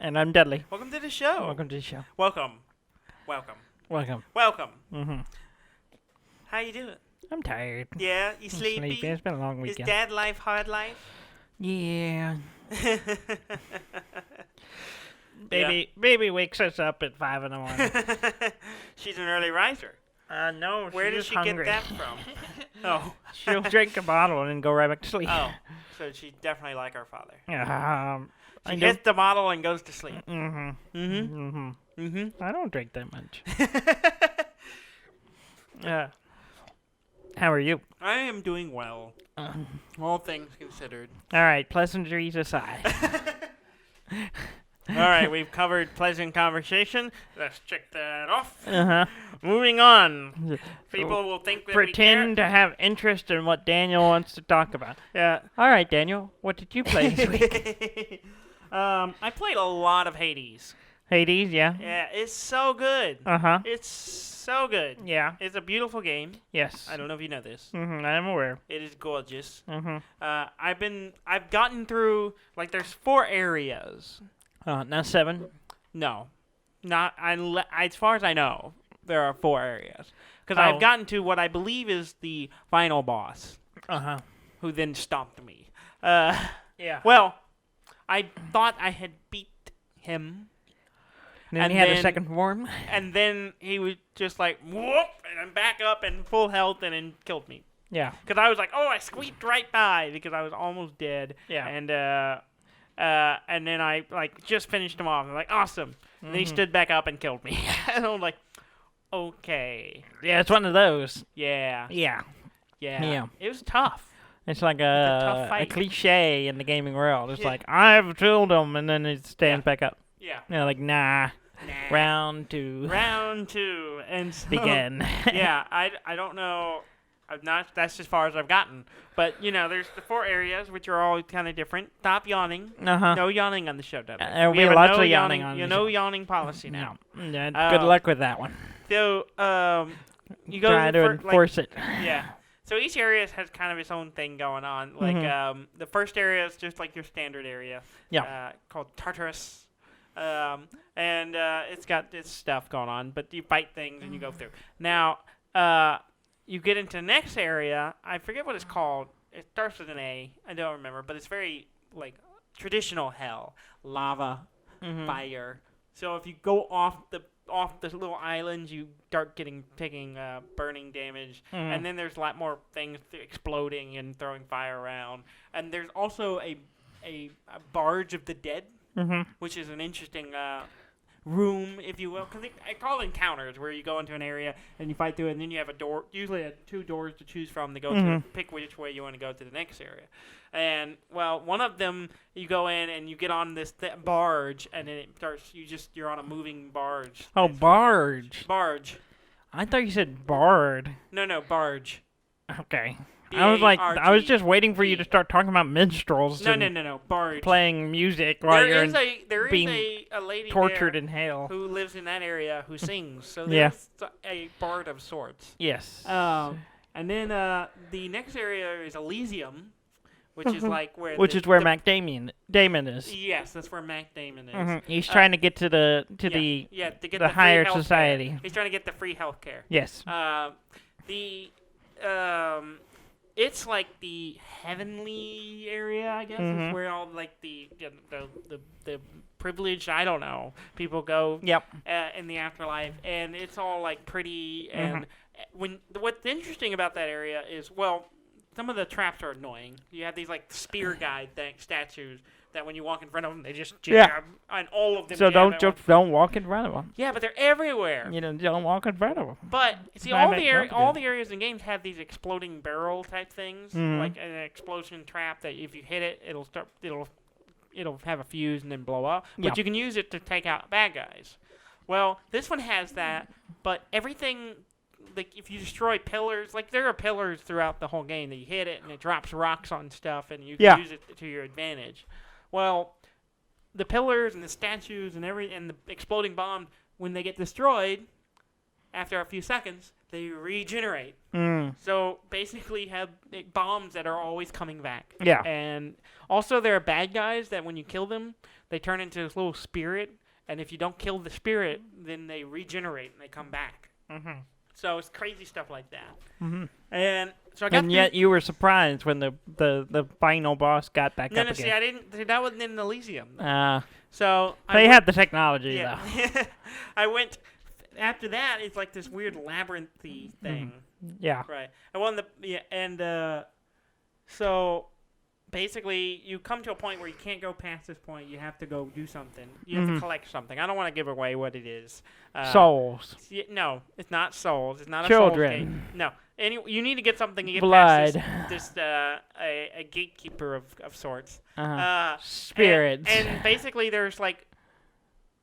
And I'm Dudley. Welcome to the show. Welcome to the show. Welcome. Welcome. Mm-hmm. How you doing? I'm tired. Yeah, you sleepy? It's been a long Is weekend. dad life hard life? Yeah. Baby wakes us up at 5 in the morning. She's an early riser. No, Where does she's she hungry. get that from? Oh. She'll drink a bottle and then go right back to sleep. Oh, so she's definitely like our father. I She hits the bottle and goes to sleep. Mm-hmm. Mm-hmm. Mm-hmm. Mm-hmm. I don't drink that much. How are you? I am doing well, all things considered. All right, pleasantries aside. All right, we've covered pleasant conversation. Let's check that off. Uh-huh. Moving on. People will think that Pretend to have interest in what Daniel wants to talk about. Yeah. All right, Daniel, what did you play this week? I played a lot of Hades. Hades, yeah? Yeah, it's so good. Uh-huh. It's so good. Yeah. It's a beautiful game. Yes. I don't know if you know this. Mm-hmm. I'm aware. It is gorgeous. Mm-hmm. I've gotten through, like, there's 4 areas. Now 7. No. As far as I know, there are 4 areas. Because Oh. I've gotten to what I believe is the final boss, Uh-huh. who then stomped me. Yeah. Well, I thought I had beat him. And he had a second form? And then he was just like, whoop, and I'm back up and full health and then killed me. Yeah. Because I was like, oh, I squeaked right by because I was almost dead. Yeah. And then I, like, just finished him off. I'm like, awesome. And then he stood back up and killed me. And I'm like, okay. Yeah, it's one of those. Yeah. Yeah. Yeah. It was tough. It's like tough a fight. cliche in the gaming world. It's Yeah. like, I've killed him, and then it stands back up. Yeah. You know, like, nah. Nah. Round 2. Round 2. And so, Begin. yeah, I don't know. That's as far as I've gotten. But, you know, there's the 4 areas, which are all kind of different. Stop yawning. Uh-huh. No yawning on the show, Dudley. There'll We be have a lots no of yawning on You the know show. yawning policy now. No. Yeah, good luck with that one. So, you go Try to enforce it. Yeah. So each area has kind of its own thing going on. Like, the first area is just like your standard area. Yeah. Called Tartarus. And it's got its stuff going on, but you fight things and you go through. Now, you get into the next area. I forget what it's called. It starts with an A. I don't remember, but it's very, like, traditional hell. Lava, fire. So if you go off the little islands, you start taking burning damage. And then there's a lot more things exploding and throwing fire around. And there's also a barge of the dead, which is an interesting room, if you will. Because I call it encounters, where you go into an area and you fight through it, and then you have a door, usually 2 doors to choose from to go to, pick which way you want to go to the next area. And, well, one of them, you go in and you get on this barge, and then it starts, you're on a moving barge. Oh, barge. Barge. I thought you said bard. No, barge. Okay. I was like, I was just waiting for you to B-A-R-G. start talking about minstrels. No, barge. Playing music while There you're is being a lady tortured there in hell. who lives in that area who sings. So Yeah. there's a bard of sorts. Yes. And then the next area is Elysium, which is like where Matt Damon is. Yes, that's where Matt Damon is. He's trying to get to the to get the free higher healthcare. society. He's trying to get the free health care. Yes. It's like the heavenly area, I guess. It's where all like the privileged, I don't know, people go. Yep. In the afterlife, and it's all like pretty. And what's interesting about that area is, well, some of the traps are annoying. You have these like spear guide statues that when you walk in front of them, they just jab, and all of them. So jab don't walk in front of them. Yeah, but they're everywhere. You know, don't walk in front of them. But see, all the areas in games have these exploding barrel type things, like an explosion trap that if you hit it, it'll have a fuse and then blow up. But you can use it to take out bad guys. Well, this one has that, but everything. Like, if you destroy pillars, like, there are pillars throughout the whole game that you hit it and it drops rocks on stuff and you can use it to your advantage. Well, the pillars and the statues and the exploding bombs, when they get destroyed, after a few seconds, they regenerate. Mm. So basically, you have bombs that are always coming back. Yeah. And also, there are bad guys that when you kill them, they turn into this little spirit. And if you don't kill the spirit, then they regenerate and they come back. Mm-hmm. So it's crazy stuff like that. Mm-hmm. And so I got. And yet you were surprised when the final boss got back No, up no, again. see, I didn't. That wasn't in Elysium. So I they went- had the technology, Yeah. though. I went. After that, it's like this weird labyrinthy thing. Yeah. Right. I won so basically you come to a point where you can't go past this point. You have to go do something. You have to collect something. I don't want to give away what it is. Souls. No, it's not souls. It's not a Children. souls game. No. You need to get something to get Blood. past this a gatekeeper of sorts. Spirits. And basically there's like,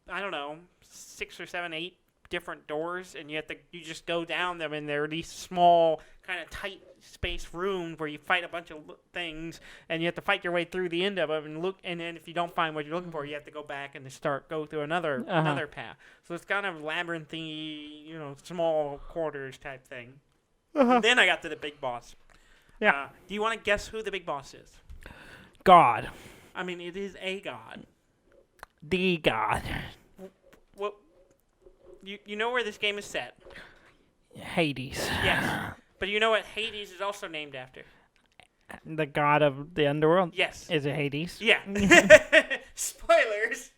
I don't know, 6 or 7, 8 different doors, and you just go down them, and they're these small kind of tight space rooms where you fight a bunch of things, and you have to fight your way through the end of them, and then if you don't find what you're looking for, you have to go back and go through another path. So it's kind of labyrinthy, small quarters type thing. Then I got to the big boss. Yeah. Do you want to guess who the big boss is? God. I mean, it is a god. The God. What? You know where this game is set? Hades. Yes. But you know what Hades is also named after? The god of the underworld? Yes. Is it Hades? Yeah. Spoilers.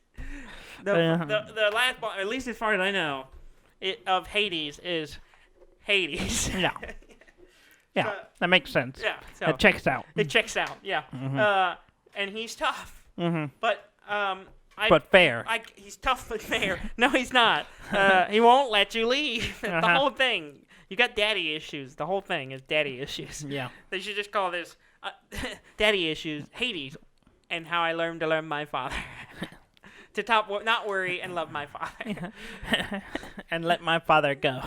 The last boss, at least as far as I know, of Hades is Hades. Yeah. Yeah, that makes sense. Yeah. So That checks out. it checks out. Yeah. And he's tough. Mm-hmm. But But fair. he's tough but fair. No, he's not. He won't let you leave. The whole thing. You got daddy issues. The whole thing is daddy issues. Yeah. They should just call this daddy issues Hades, and how I learned to learn my father. To not worry and love my father. And let my father go.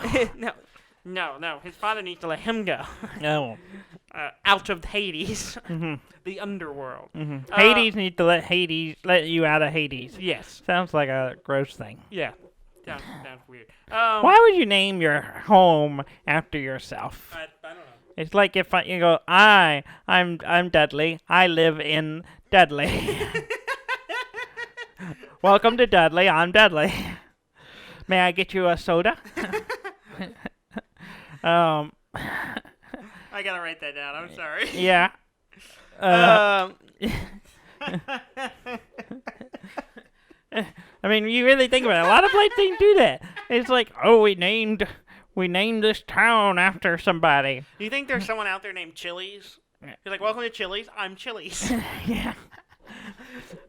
No. His father needs to let him go. No. Out of Hades, Mm-hmm. the underworld. Mm-hmm. Hades needs to let you out of Hades. Yes. Sounds like a gross thing. Yeah. Sounds weird. Why would you name your home after yourself? I don't know. It's like if you go, I'm Dudley. I live in Dudley. Welcome to Dudley. I'm Dudley. May I get you a soda? I gotta write that down. I'm sorry. Yeah. I mean, you really think about it. A lot of places do that. It's like, oh, we named this town after somebody. Do you think there's someone out there named Chili's? You're like, welcome to Chili's. I'm Chili's. Yeah.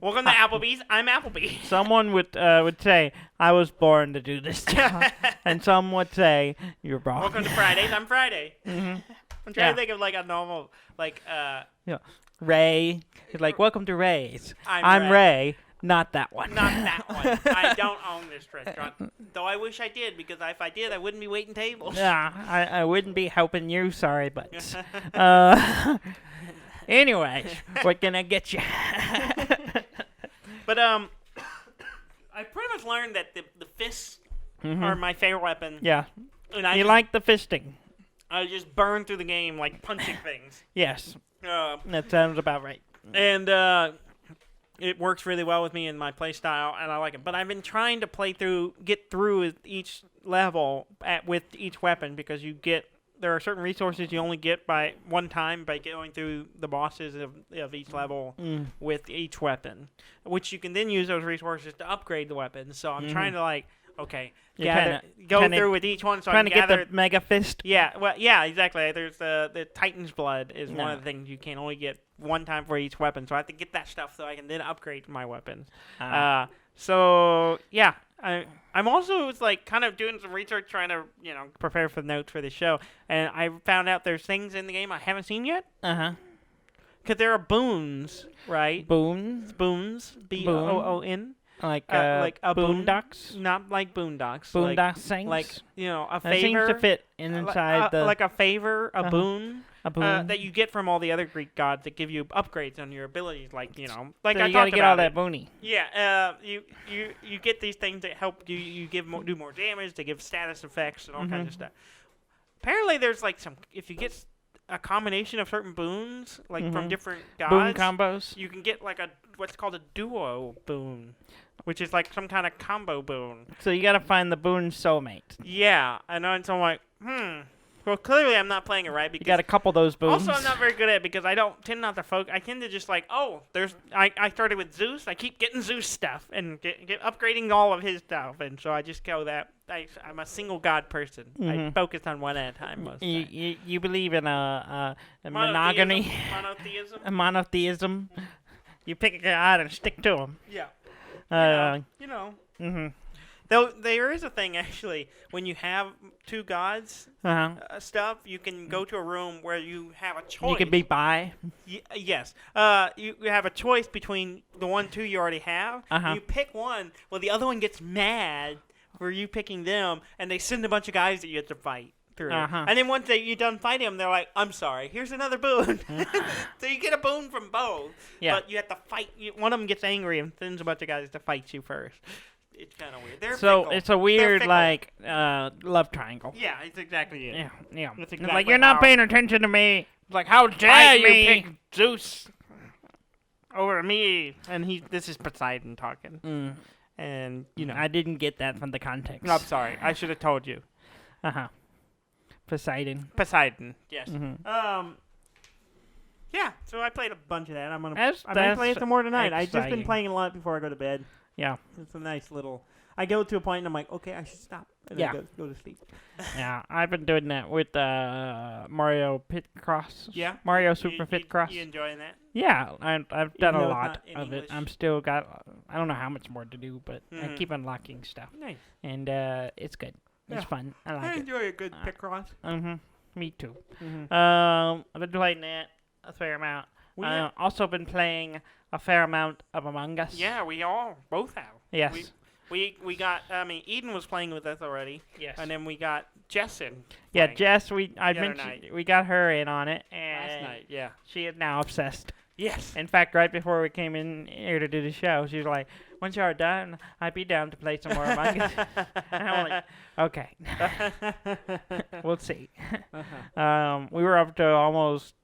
Welcome to Applebee's. I'm Applebee's. Someone would say, I was born to do this job. And some would say, you're wrong. Welcome to Fridays. I'm Friday. Mm-hmm. I'm trying to think of like a normal, Yeah. Ray. He's like, welcome to Ray's. I'm Ray. Not that one. Not that one. I don't own this restaurant. Though I wish I did, because if I did, I wouldn't be waiting tables. Yeah, I wouldn't be helping you, sorry, but... Anyways, we're gonna get you. But, I pretty much learned that the fists are my favorite weapon. Yeah. And You like the fisting? I just burn through the game like punching things. Yes. That sounds about right. And, it works really well with me in my play style, and I like it. But I've been trying to get through each level with each weapon, because there are certain resources you only get by one time by going through the bosses of each level with each weapon, which you can then use those resources to upgrade the weapons. So I'm trying to go through with each one. So trying I to can get the mega fist. Yeah, well, yeah, exactly. There's the Titan's Blood is one of the things you can only get one time for each weapon. So I have to get that stuff so I can then upgrade my weapons. So yeah, I'm also kind of doing some research, trying to prepare for the notes for the show, and I found out there's things in the game I haven't seen yet. Because there are boons, right? Boons. Boon. Like a boondocks. Not like boondocks. Boondock things. Like a that seems favor. to fit inside the like a favor, a boon. A boon. That you get from all the other Greek gods that give you upgrades on your abilities, so I you talked gotta get about all that boony. Yeah, you get these things that help you do more damage. They give status effects and all kinds of stuff. apparently there's like if you get a combination of certain boons, like from different gods, boon combos. you can get like what's called a duo boon, which is like some kind of combo boon. So you gotta find the boon soulmate. Yeah, I know. And so I'm like, Well, clearly I'm not playing it right because You got a couple of those boons. also I'm not very good at it because I don't tend not to focus. I tend to just like, I started with Zeus. I keep getting Zeus stuff and get upgrading all of his stuff, and so I just go that. I'm a single god person. I focus on one at a time most of the time. You believe in a monogamy, Monotheism. a monotheism. You pick a god and stick to him. Yeah. You know. Mm-hmm. Though there is a thing actually when you have two gods stuff, you can go to a room where you have a choice. You can be bi. Yes. You have a choice between the two you already have. You pick one. Well, the other one gets mad for you picking them, and they send a bunch of guys that you have to fight through. And then once you're done fighting them, they're like, "I'm sorry. Here's another boon." So you get a boon from both. Yeah. But you have to fight. One of them gets angry and sends a bunch of guys to fight you first. It's kind of weird. They're fickle. It's a weird like love triangle. Yeah, it's exactly it. Yeah. That's It's exactly like you're not paying attention to me. It's like, how dare Fight you me. pick Zeus over me? And this is Poseidon talking. And I didn't get that from the context. I'm sorry. I should have told you. Poseidon. Yes. Yeah, so I played a bunch of that. I'm gonna play it That's some more tonight. I've just been exciting. playing a lot before I go to bed. Yeah. It's a nice little. I go to a point and I'm like, okay, I should stop. And Yeah. then go to sleep. Yeah, I've been doing that with Mario Picross. Yeah. Mario Super Picross. You enjoying that? Yeah, I've done Even a though it's lot not in of it. English. I'm still got. I don't know how much more to do, but I Mhm. keep unlocking stuff, Nice. and it's good. It's Yeah. fun. I I like it. enjoy a good Picross. Me too. Mm-hmm. I've been playing that a fair amount. Yeah. Also been playing a fair amount of Among Us. Yeah, we all both have. Yes. We got. I mean, Eden was playing with us already. Yes. And then we got Jess in. Yeah, playing Jess. I the other mentioned night. we got her in on it, Last and night. Yeah. she is now obsessed. Yes. In fact, right before we came in here to do the show, she was like, "Once you're done, I'd be down to play some more Among Us." And I'm like, "Okay, we'll see." We were up to almost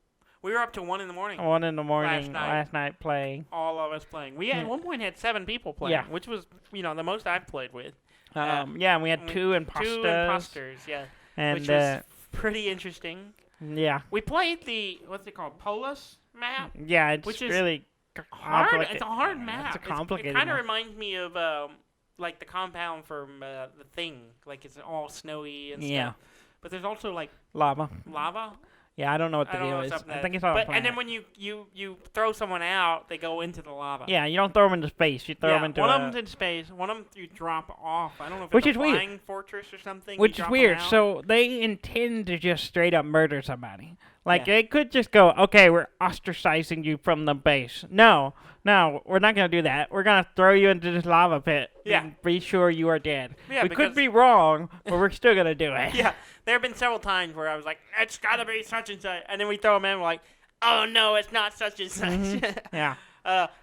We were up to 1 in the morning. 1 in the morning night. last night playing. All of us playing. We at one point had 7 people playing, Yeah. which was the most I've played with. Yeah, and we had and 2 imposters. 2 imposters, yeah. And which was pretty interesting. yeah, We played the what's it called, Polis map. yeah, it's Which is really Hard. complicated. It's a hard map. It's a complicated It kind of map. reminds me of like the compound from the Thing. Like it's all snowy and Yeah. stuff. But there's also like Lava. lava. Yeah, I don't know what I the don't know deal what's is. up with I that. think it's all. But and then when you throw someone out, they go into the lava. yeah, you don't throw them into space. You throw them into one a, of them's in space. One of them you drop off. I don't know if Which it's is a weird. flying fortress or something. which you is drop 'em weird. out. So they intend to just straight up murder somebody. Like Yeah. they could just go, okay, we're ostracizing you from the base. No, we're not gonna do that. We're gonna throw you into this lava pit. Yeah. And be sure you are dead. Yeah, we because- could be wrong, but we're still gonna do it. Yeah, there have been several times where I was like, "It's gotta be such and such," and then we throw them in. We're like, "Oh no, it's not such and such." Yeah.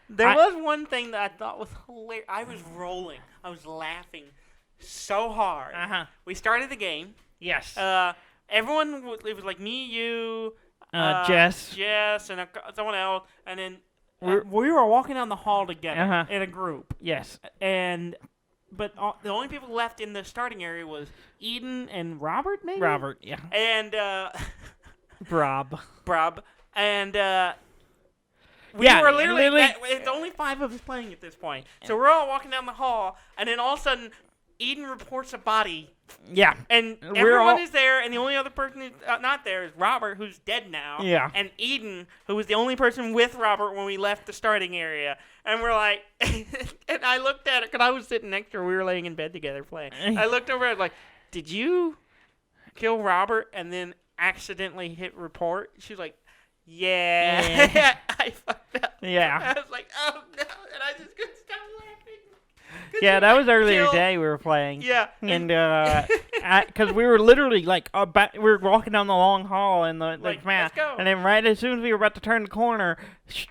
There I- was one thing that I thought was hilarious. I was rolling. I was laughing so hard. We started the game. Yes. Everyone, it was like me, you, Jess. and someone else, and then We were walking down the hall together Uh-huh. in a group, Yes. but the only people left in the starting area was Eden and Robert maybe. Robert. Yeah. and Rob. Brub, and we Yeah, were literally literally- it's only 5 of us playing at this point. So we're all walking down the hall, and then all of a sudden, Eden reports a body, Yeah. and We're everyone all- is there, and the only other person who's not there is Robert, who's dead now. Yeah. And Eden, who was the only person with Robert when we left the starting area. And we're like, and I looked at her, because I was sitting next to her. We were laying in bed together playing. I looked over at her like, did you kill Robert and then accidentally hit report? She was like, yeah. I fucked up. Yeah. I was like, oh no. And I just couldn't stop laughing. 'Cause Yeah, you that was earlier killed- today we were playing. Yeah. And because we were literally like we were walking down the long hall in the Like, map, let's go. and then right as soon as we were about to turn the corner,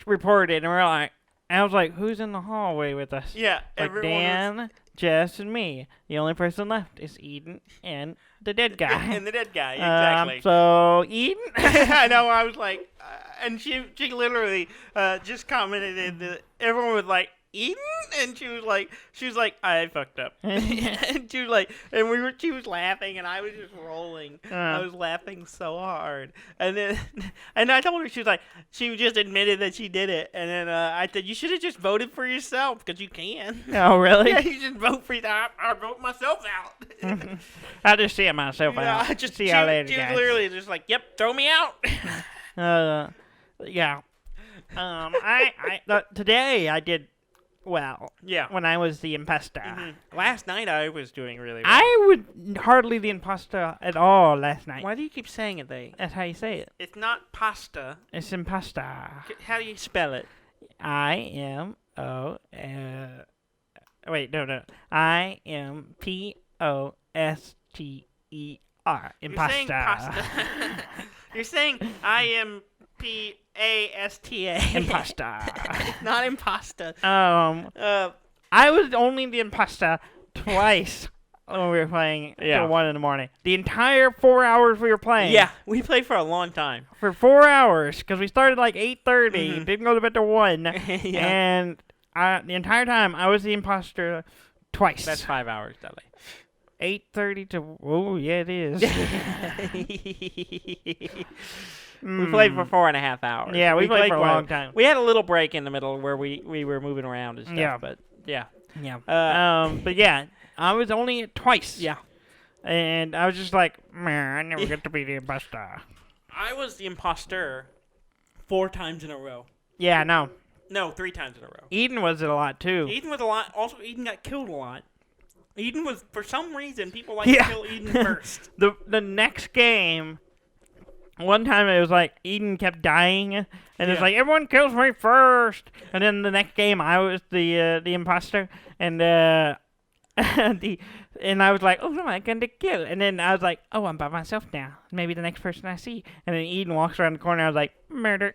reported, and we we're like, I was like, who's in the hallway with us? Yeah, Like Dan, Jess, and me. The only person left is Eden and the dead guy. and the dead guy, exactly. So Eden. I know. I was like, and she literally just commented, and everyone was like, Eden, and she was like, I fucked up, and she was like, she was laughing, and I was just rolling. I was laughing so hard, and then, and I told her, she just admitted that she did it, and then I said, you should have just voted for yourself, because you can. Oh, really? Yeah, you should vote for yourself. I vote myself out. I just see it myself out. I just see how later, she was guys. literally just like, yep, throw me out. Yeah. Today I did well. Yeah. When I was the imposter. Mm-hmm. Last night I was doing really well. I would hardly the imposter at all last night. Why do you keep saying it, they? That's how you say it. It's not pasta. It's imposter. How do you spell it? IMO. Wait, no. IMPOSTER. You're saying Imposter. pasta. You're saying IMPASTA. Imposter. It's not impasta. I was only the imposter twice when we were playing till 1 in the morning. The entire 4 hours we were playing. Yeah, we played for a long time. For 4 hours, because we started like 8:30, didn't go to bed till 1, Yeah. and the entire time I was the imposter twice. That's 5 hours, Dudley. 8:30 to yeah, it is. We played for 4.5 hours. Yeah, we played for a quite long time. We had a little break in the middle where we were moving around and stuff. Yeah. But yeah. Yeah. But yeah, I was only twice. Yeah. And I was just like, man, I never get to be the imposter. I was the imposter 4 times in a row. Yeah, no. No, 3 times in a row. Eden was it a lot too. Eden was a lot. Also, Eden got killed a lot. Eden was, for some reason, people like to kill Eden first. The next game, one time it was like Eden kept dying, and it's like everyone kills me first. And then the next game I was the imposter, and and I was like, oh, who am I going to kill? And then I was like, oh, I'm by myself now. Maybe the next person I see. And then Eden walks around the corner. I was like, murder,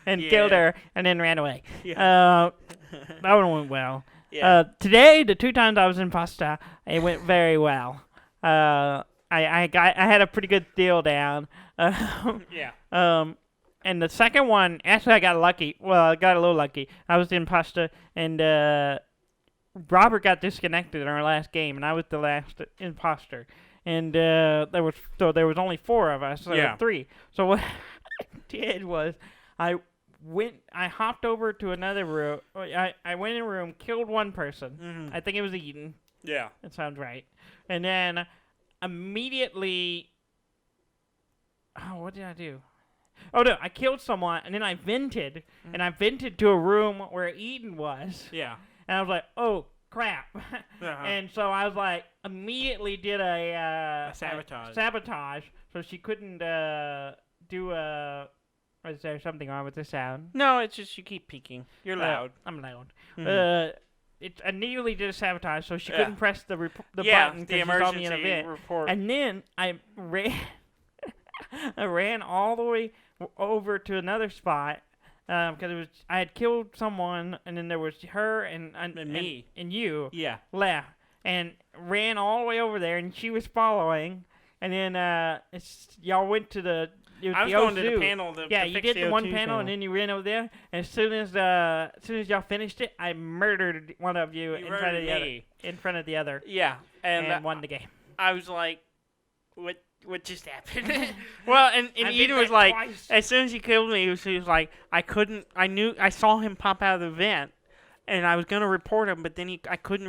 and killed her, and then ran away. Yeah. That one went well. Yeah. Today, the 2 times I was imposter, it went very well. I had a pretty good deal down. Yeah. And the second one, actually, I got lucky. Well, I got a little lucky. I was the imposter, and Robert got disconnected in our last game, and I was the last imposter. And there was only 4 of us. So there were 3. So what I did was I hopped over to another room. I went in a room, killed one person. Mm-hmm. I think it was Eden. Yeah. That sounds right. And then immediately, what did I do? Oh no, I killed someone, and then I vented, and I vented to a room where Eden was. Yeah. And I was like, oh crap. Uh-huh. And so I was like, immediately did a sabotage. so she couldn't do a. Is there something wrong with the sound? No, it's just you keep peeking. You're loud. I'm loud. Mhm. It immediately did a sabotage, so she couldn't press the button the because she saw emergency me in a vent. report. And then I ran, I ran all the way over to another spot because I had killed someone, and then there was her and me and you Yeah. left, and ran all the way over there, and she was following, and then y'all went to the. I was going to the panel. You did the one panel, and then you ran over there. And as soon as y'all finished it, I murdered one of you in front of the other. In front of the other. Yeah, and won the game. I was like, "What just happened?" Well, and Eden was like, twice. as soon as he killed me, she was like, I saw him pop out of the vent, and I was gonna report him, but then I couldn't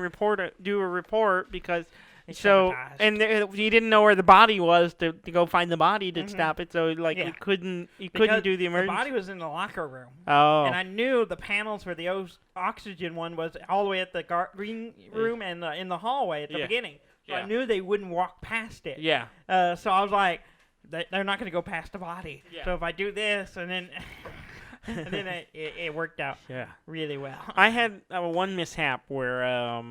do a report because. So and he didn't know where the body was to go find the body to stop it. So he couldn't do the emergency. The body was in the locker room. Oh. And I knew the panels for the oxygen one was all the way at the green room and in the hallway at the beginning. So I knew they wouldn't walk past it. Yeah. So I was like, they're not going to go past the body. Yeah. So if I do this and then. And then it worked out really well. I had one mishap where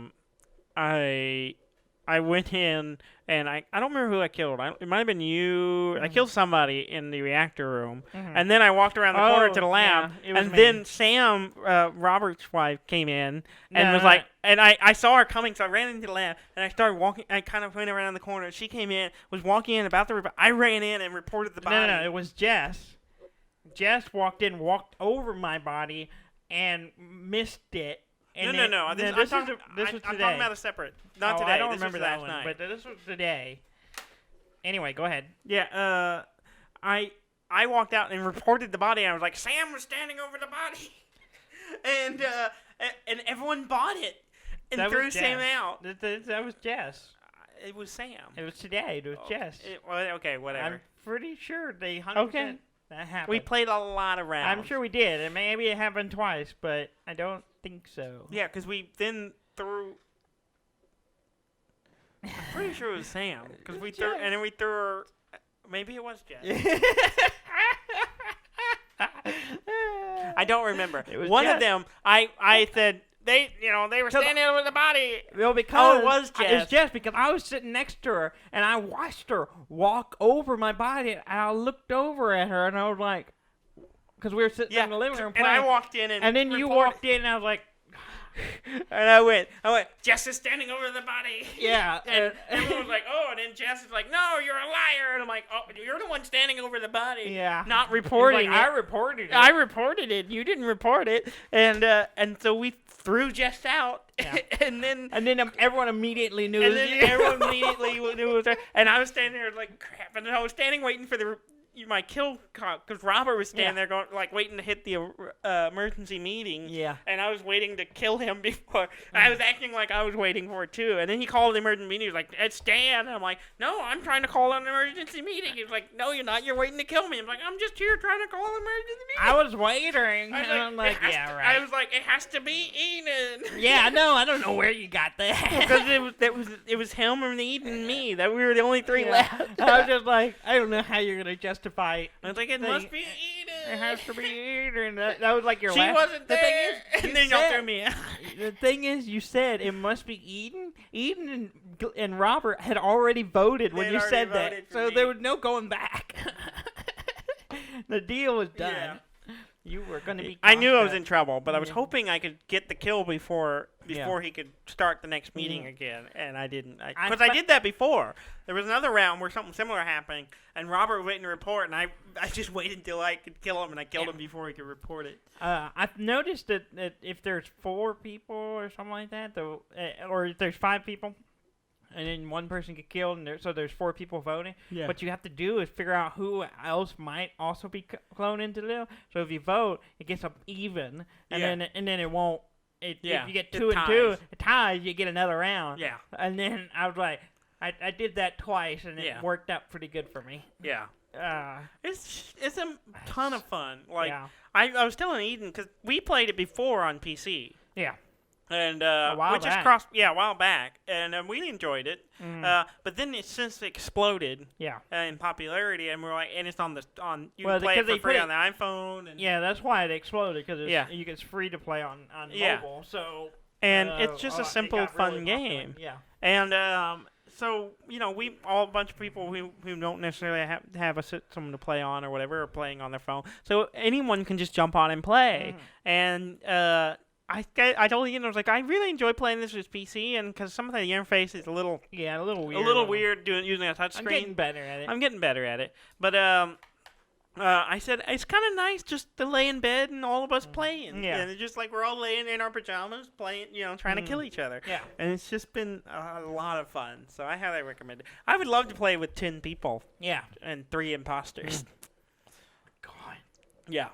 I went in and I don't remember who I killed. It might have been you. I killed somebody in the reactor room, and then I walked around the corner to the lab, and then Sam, Robert's wife, came in and was like, and I saw her coming, so I ran into the lab and I started walking. I kind of went around the corner. She came in, was walking in about to. I ran in and reported the body. No, it was Jess. Jess walked over my body and missed it. And No. This I'm was talking today. about a separate. Not today. I don't this remember was that last one, night. but this was today. Anyway, go ahead. Yeah. I walked out and reported the body. And I was like, Sam was standing over the body, and everyone bought it and That threw was Sam Jess. out. That was Jess. It was Sam. It was today. It was Jess. Okay, whatever. I'm pretty sure they 100% Okay. that happened. We played a lot of rounds. I'm sure we did, and maybe it happened twice, but I don't think so. Yeah, because we then threw. I'm pretty sure it was Sam because we threw, and then we threw her. Maybe it was Jess. I don't remember. It was One Jess. of them. I said they were standing over the body. Well, because it was It was Jess. Jess because I was sitting next to her and I watched her walk over my body and I looked over at her and I was like, because we were sitting in the living room and playing. I walked in and then you walked in and I was like, and I went, Jess is standing over the body. yeah. And everyone was like, oh, and then Jess is like, no, you're a liar. And I'm like, oh, you're the one standing over the body. Yeah. Not It was reporting like, it. I reported it. I reported it. You didn't report it. And so we threw Jess out. Yeah. and then everyone immediately knew it and was then you. everyone immediately knew it was her. And I was standing there like crap. And I was standing waiting for my kill because Robert was standing there going waiting to hit the emergency meeting. Yeah. And I was waiting to kill him before. I was acting like I was waiting for it too. And then he called the emergency meeting. He was like, "It's Dan." And I'm like, "No, I'm trying to call an emergency meeting." He was like, "No, you're not. You're waiting to kill me." I'm like, "I'm just here trying to call an emergency meeting." I was waiting. I was and I'm like, yeah, I right. was like, "It has to be Eden." Yeah, no, I don't know where you got that. Because it was him and Eden and me. That we were the only three left. I was just like, I don't know how you're gonna justify. I was like, it must be Eden. It has to be Eden. That was like your She last. wasn't The thing there. is, you And then y'all said- threw me out. The thing is, you said it must be Eden. Eden and Robert had already voted when They'd you already said that, voted for so me. there was no going back. The deal was done. Yeah. You were going to be. I knew I was cost-cut. in trouble, but I was Yeah. hoping I could get the kill before Yeah. he could start the next meeting Mhm. again, and I didn't. I Because I fe- did that before. There was another round where something similar happened, and Robert was waiting to report, and I just waited until I could kill him, and I killed him before he could report it. I've noticed that if there's 4 people or something like that, or if there's 5 people, and then one person get killed, and so there's 4 people voting. Yeah. What you have to do is figure out who else might also be cloned into the deal. So if you vote, it gets up even, and Yeah. then it won't. If you get it 2 and 2, ties. it ties. You get another round. Yeah, And then I was like, I did that twice, and it Yeah. worked out pretty good for me. yeah. Uh, It's a ton of fun. Like yeah. I was telling Eden because we played it before on PC. Yeah. And while which back. is cross, a while back, and we enjoyed it. Mhm. But then it's since exploded Yeah. in popularity, and we're like, and it's on you Well, can play it because they for free put on the iPhone, and Yeah, that's why it exploded, because Yeah. it's free to play on Yeah. mobile. So it's just a it simple, got fun really game. popular. Yeah. And so we all a bunch of people who don't necessarily have someone to play on or whatever are playing on their phone, so anyone can just jump on and play. Mhm. And I told Ian, I was like, I really enjoy playing this with PC, and because some of the interface is a little Yeah, a little weird. weird using a touch I'm screen. getting better at it. I'm getting better at it. But I said it's kind of nice just to lay in bed and all of us playing. Yeah. And it's just like we're all laying in our pajamas playing, trying to kill each other. Yeah. And it's just been a lot of fun. So I highly recommend it. I would love to play with 10 people Yeah. and 3 imposters. God. Yeah.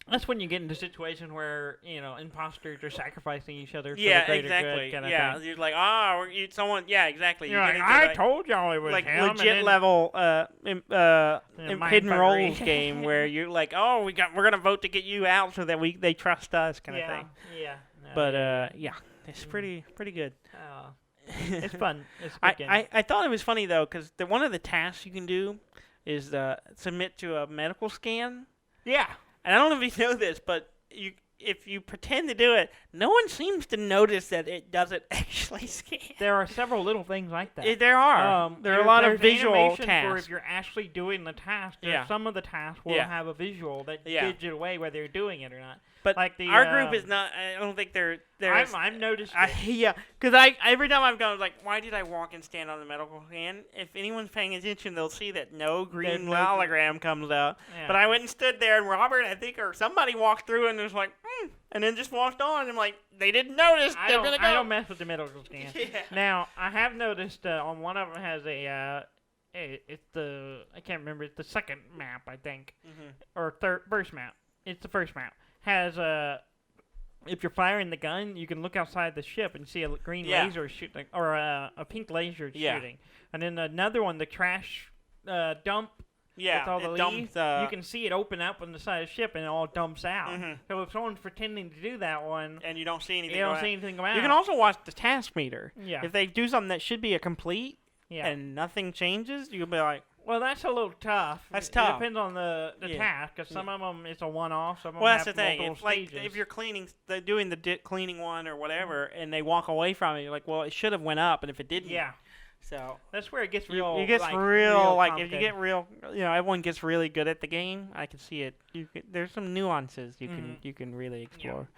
That's when you get into situations where, imposters are sacrificing each other for Yeah, the greater exactly. good kind of Yeah, thing. you're like, someone. Yeah, exactly. You're You like, get into, I told y'all it was like him. and legit then- level mind hidden fuckery. roles game where you're like, we're gonna vote to get you out so that they trust us kind of Yeah. thing. Yeah. No, But yeah, it's pretty good. it's fun. It's a good game. I thought it was funny though because one of the tasks you can do is submit to a medical scan. Yeah. And I don't know if you know this, but if you pretend to do it, no one seems to notice that it doesn't actually scan. There are several little things like that. There are. There are a lot of there's visual animation for tasks. if you're actually doing the task. Yeah. Some of the tasks will Yeah. have a visual that Yeah. gives you away whether you're doing it or not. But like the, our group is not. I don't think they're. I've noticed. Yeah, because every time I've gone, I was like, why did I walk and stand on the medical can? If anyone's paying attention, they'll see that no green hologram comes out. Yeah. But I went and stood there, and Robert, I think, or somebody walked through and was like, and then just walked on. And I'm like, they didn't notice. They're gonna go. I don't mess with the medical scan. Yeah. Now I have noticed on one of them has it's the I can't remember. It's the second map I think, or first map. It's the first map. Has if you're firing the gun, you can look outside the ship and see a green laser shooting, or a pink laser shooting. And then another one, the trash dump. Yeah, with all the it leaves, dumps, you can see it open up on the side of the ship and it all dumps out. So if someone's pretending to do that one, and you don't see anything, you don't see anything go out. You can also watch the task meter. Yeah. If they do something that should be a complete, yeah. and nothing changes, you'll be like, well, that's a little tough. That's It tough. depends on the task, because some of them it's a one-off. Some of well, them that's the have thing. multiple It's stages. like if you're cleaning, doing the cleaning one or whatever, and they walk away from it, you're like, well, it should have went up, and if it didn't, yeah. So that's where it gets real. it gets like, real like if you complicated. get real, everyone gets really good at the game. I can see it. There's some nuances you can really explore.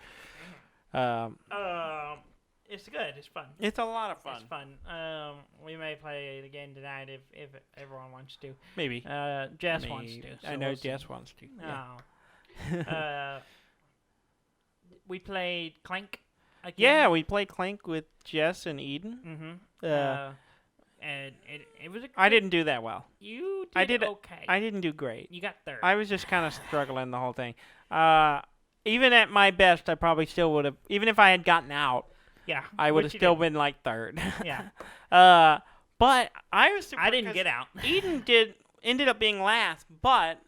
It's good. It's fun. It's a lot of fun. It's fun. We may play it again tonight if everyone wants to. Maybe. Jess wants to. So I know we'll see. Jess wants to. Yeah. Oh. We played Clank again. Yeah, we played Clank with Jess and Eden. Mm-hmm. And it was. I didn't do that well. You did I did okay. I didn't do great. You got third. I was just kind of struggling the whole thing. Even at my best, I probably still would have. Even if I had gotten out, yeah, I would have still been like third. Yeah. But I was. I didn't get out. Eden ended up being last, but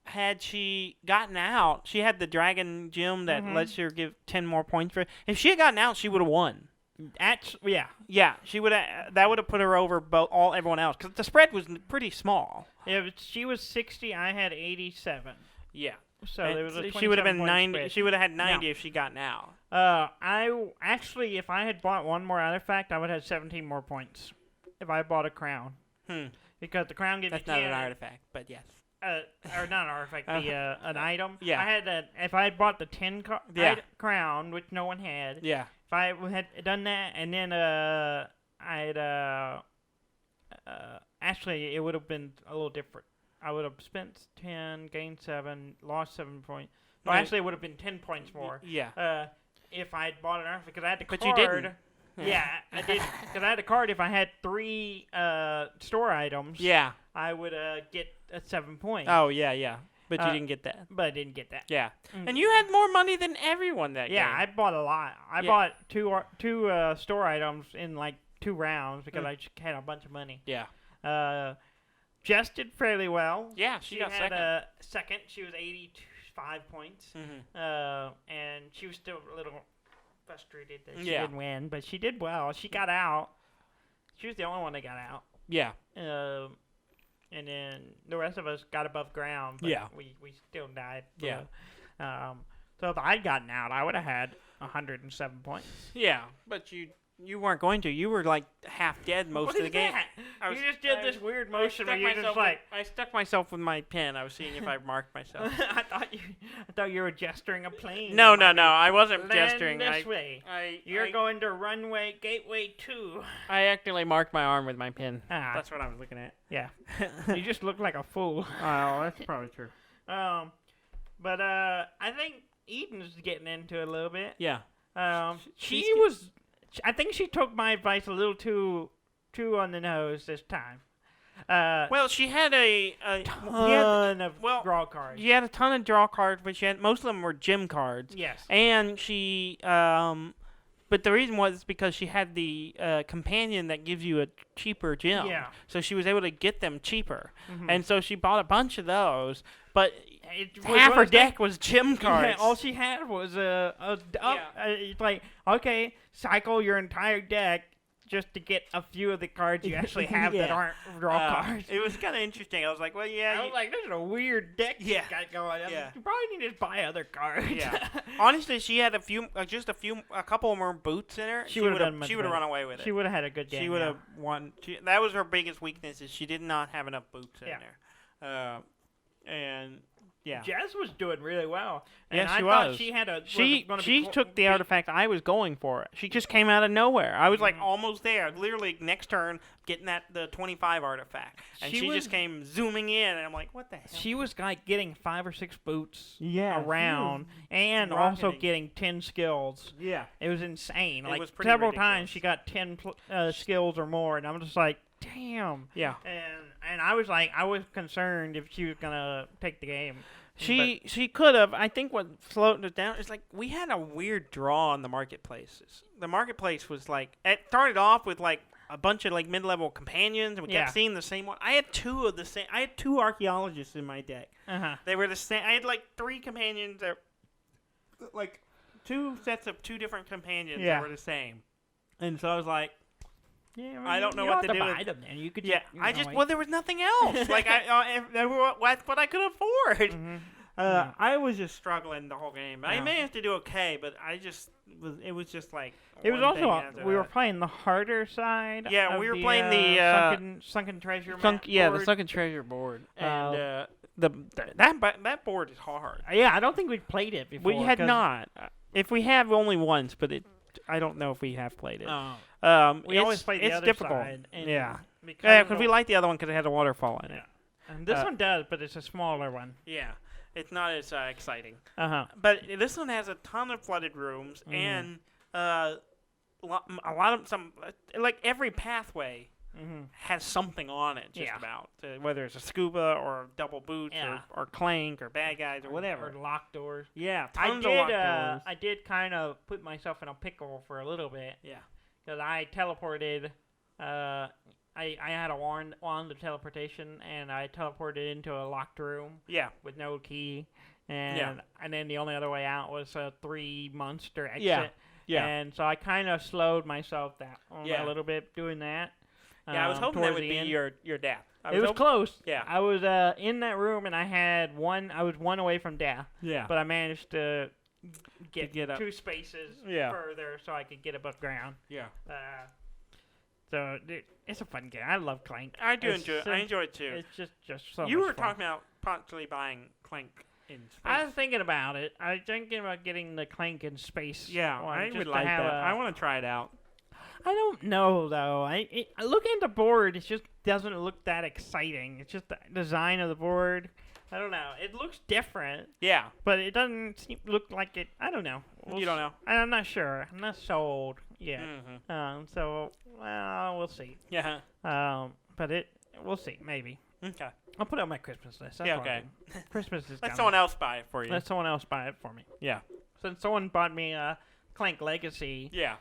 had she gotten out, she had the dragon gem that lets her give 10 more points for it. If she had gotten out, she would have won. Yeah, she would have. That would have put her over everyone else because the spread was pretty small. Yeah, she was 60. I had 87. Yeah. So there was a she would have been 27-point 90. spread. She would have had 90 No. if she gotten out. I actually, if I had bought one more artifact, I would have 17 more points. If I bought a crown, because the crown gives That's you not 10. an artifact, but yes. Or not an artifact, an item. Yeah. I had if I had bought the 10 crown, which no one had. Yeah. If I had done that, and then I'd actually it would have been a little different. I would have spent 10, gained 7, lost 7 points. Well, actually, it would have been 10 points more. Yeah. If I had bought an artifact, because I had the card. But you didn't. Yeah, I did, because I had a card. If I had 3 store items, Yeah. I would get 7 points. Oh yeah. But you didn't get that. But I didn't get that. Yeah. And you had more money than everyone that Yeah, game. I bought a lot. I bought two store items in like 2 rounds because I just had a bunch of money. Yeah. Jess did fairly well. Yeah, she got had second. Second. She was 85 points. And she was still a little frustrated that she didn't win, but she did well. She got out. She was the only one that got out. Yeah. And then the rest of us got above ground, but we still died. Yeah. So if I'd gotten out, I would have had 107 points. Yeah, but you weren't going to. You were like half dead most of the game. You just did this weird motion where you're just like. I stuck myself with my pen. I was seeing if I marked myself. I thought you were gesturing a plane. No. I wasn't Land gesturing. this way. You're going to runway gateway 2. I actually marked my arm with my pen. That's what I was looking at. Yeah. You just look like a fool. Oh, that's probably true. But I think Eden's getting into it a little bit. Yeah. I think she took my advice a little too on the nose this time. Well, she had a ton of draw cards. She had a ton of draw cards, but most of them were gem cards. Yes. And she, but the reason was because she had the companion that gives you a cheaper gem. Yeah. So she was able to get them cheaper. And so she bought a bunch of those, but half her deck was gem cards. Yeah, all she had was it's like, okay, cycle your entire deck, just to get a few of the cards you actually have that Yeah. aren't raw cards. It was kind of interesting. I was like, well, yeah. I was like, this is a weird deck you Yeah. got going. Yeah. You probably need to buy other cards. Yeah. Honestly, she had a couple more boots in her. She would've done much She would have better. run away with it. She would have had a good game. She would have won. That was her biggest weakness. Is she did not have enough boots in Yeah. there. And yeah. Jess was doing really well. Yeah, And she I thought was. she had a. She took the artifact I was going for. She just came out of nowhere. I was like almost there. Literally next turn, getting the 25 artifact, and She she was- just came zooming in, and I'm like, what the hell? She was like getting 5 or 6 boots Yeah. around, and also rocketing. getting 10 skills. Yeah. It was insane. It Like was pretty several ridiculous. times she got 10 skills or more, and I'm just like, damn. Yeah. And I was like, I was concerned if she was gonna take the game. She could have. I think what slowed it down is like we had a weird draw on the marketplaces. The marketplace was like it started off with like a bunch of like mid-level companions, and we Yeah. kept seeing the same one. I had 2 of the same. I had 2 archaeologists in my deck. Uh-huh. They were the same. I had like 3 companions that, like 2 sets of 2 different companions Yeah. that were the same. And so I was like, Yeah, I don't know you what don't to have do buy with- them, then. You could yeah, just, you I know, just like- well there was nothing else. Like what I could afford. Mhm. I was just Struggling the whole game. I Yeah. managed to do okay, but it was just like It was one thing also after we were that. playing the harder side. Yeah, of we were the, playing the, sunken treasure. the board. sunken treasure board, and Uh, that board is hard. Yeah, I don't think we've played it before. We had 'cause- not. If we have only once, but I don't know if we have played it. Oh. it's, We always play the it's other difficult. side. And Yeah, because yeah, of because the- we like the other one because it has a waterfall in it. And this uh, one does, but it's a smaller one. Yeah, it's not as exciting. Uh-huh. But this one has a ton of flooded rooms Mhm. and a lot of some like every pathway Mm-hmm. has something on it, just Yeah. about whether it's a scuba or double boots Yeah. or clank or bad guys or whatever. Or locked doors. Yeah, I tons of locked did. doors. I did kind of put myself in a pickle for a little bit Yeah, because I teleported. I had a wand of teleportation, and I teleported into a locked room yeah, with no key, and then the only other way out was a 3 monster exit. Yeah. And so I kind of slowed myself down Yeah. a little bit doing that. yeah. I was hoping that towards would the be end. your death. It was close. Yeah. I was in that room, and I was one away from death, Yeah, but I managed to get up. 2 spaces Yeah. further so I could get above ground. yeah. So dude, it's a fun game. I love Clank. I do It's enjoy. so- I enjoy it too. It's just so You much were fun. talking about possibly buying Clank in space. I was thinking about it. I was thinking about getting the Clank in space. yeah, one I just would to like have that. a- I want to try it out. I don't know though. I looking at the board, it just doesn't look that exciting. It's just the design of the board. I don't know. It looks different, Yeah, but it doesn't look like it. I don't know. you don't know. I'm not sure. I'm not sold yet. Mm-hmm. So well, we'll see. Yeah. But we'll see. Maybe Okay. I'll put it on my Christmas list. That's Yeah, what I'll okay. do. Christmas is Let coming. someone else buy it for you. Let someone else buy it for me. Yeah. Since someone bought me a Clank Legacy, Yeah.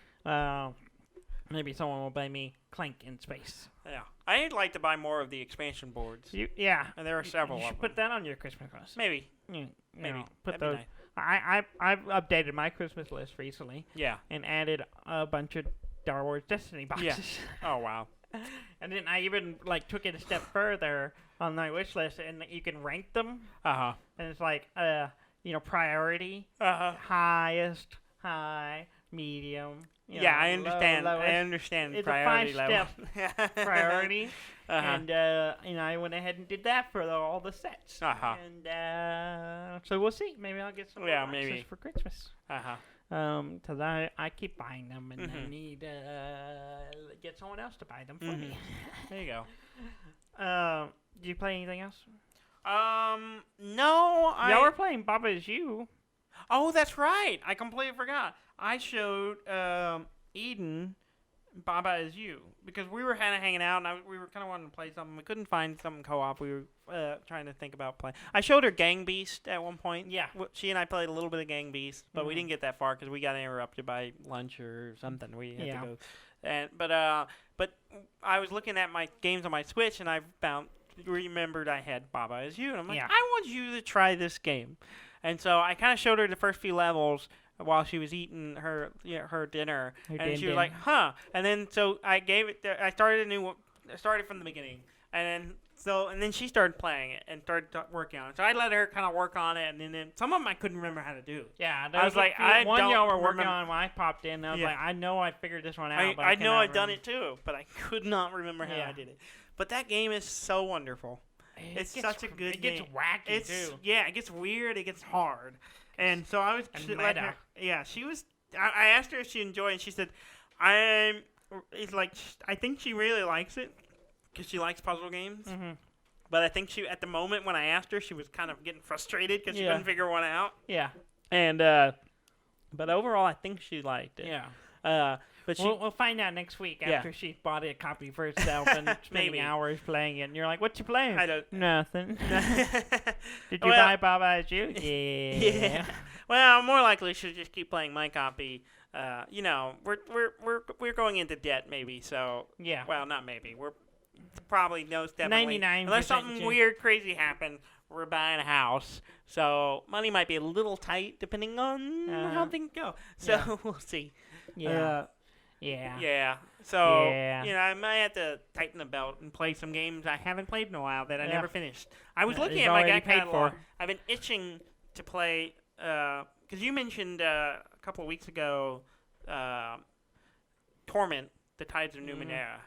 maybe someone will buy me Clank in space. Yeah. I'd like to buy more of the expansion boards. Yeah. And there are several You of should them. put that on your Christmas list. Maybe. Maybe That'd put be those. nice. I've updated my Christmas list recently Yeah. and added a bunch of Star Wars Destiny boxes. Oh, wow. And then I even took it a step further on my wish list, and you can rank them, Uh-huh. and it's like priority, Uh-huh. highest, high, medium. Yeah, I low, understand. I lowest, understand It's a priority level. priority. Uh-huh. And I went ahead and did that for all the sets. Uh-huh. And so we'll see. Maybe I'll get some more Yeah, boxes maybe. for Christmas. Uh-huh. Because I keep buying them, and I Mhm. need get someone else to buy them for me. There you go. Do you play anything else? No, Y'all were playing Baba Is You. Oh, that's right. I completely forgot. I showed Eden Baba Is You because we were kind of hanging out and we were kind of wanting to play something. We couldn't find something co-op. We were trying to think about playing. I showed her Gang Beast at one point. Yeah. She and I played a little bit of Gang Beast, but we Mhm. didn't get that far because we got interrupted by lunch or something. We had Yeah. to go. But I was looking at my games on my Switch and I remembered I had Baba Is You, and I'm like, Yeah. I want you to try this game. And so I kind of showed her the first few levels, while she was eating her her dinner, Her and she was din-din. like, "Huh?" And then so I gave it. I started a new one. I started from the beginning, and then she started playing it and started working on it. So I let her kind of work on it, and then some of them I couldn't remember how to do. Yeah, I was like, I one don't y'all were working remember- on when I popped in. I was Yeah. like, I know I figured this one out. I, but I know cannot I've done remember. it too, but I could not remember how Yeah. I did it. But that game is so wonderful. It's gets such a good It gets game. wacky It's too. yeah, it gets weird, it gets hard, and so I was And let meta. her. Yeah, she was. I asked her if she enjoyed it, and she said, "I'm." It's like I think she really likes it because she likes puzzle games. Mm-hmm. But I think she, at the moment when I asked her, she was kind of getting frustrated because she Yeah. couldn't figure one out. Yeah. And but overall, I think she liked it. Yeah. But she. We'll find out next week Yeah. after she bought a copy for herself and spending Maybe. hours playing it. And you're like, what you playing? I don't. Nothing. Did you Well- buy Baba's You? Yeah. Yeah. Well, more likely she'll just keep playing my copy. You know, we're going into debt maybe. So Yeah. well, not maybe. We're probably definitely 99% unless something chance. weird, crazy happened. We're buying a house, so money might be a little tight depending on how things go. So Yeah. we'll see. Yeah. Yeah. Yeah. So Yeah. you know, I might have to tighten the belt and play some games I haven't played in a while that I Yeah. never finished. I was Yeah, looking it's at my already back paid catalog. for. I've been itching to play because you mentioned a couple of weeks ago, Torment: The Tides of Numenera.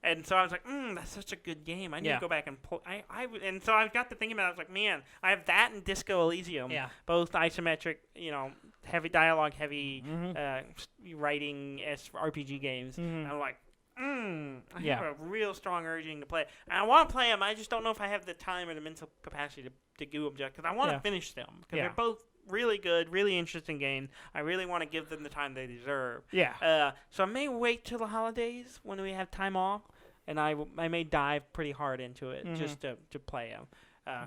And so I was like, that's such a good game. I need Yeah. to go back and play. And so I got to thinking about it. I was like, man, I have that and Disco Elysium, Yeah. both isometric, you know, heavy dialogue, heavy Mm-hmm. writing RPG games. Mhm. And I'm like, I Yeah. have a real strong urging to play. And I want to play them. I just don't know if I have the time or the mental capacity to do them because I want to Yeah. finish them because Yeah. they're both really good, really interesting games. I really want to give them the time they deserve. Yeah. So I may wait till the holidays when we have time off, and I may dive pretty hard into it just to play them.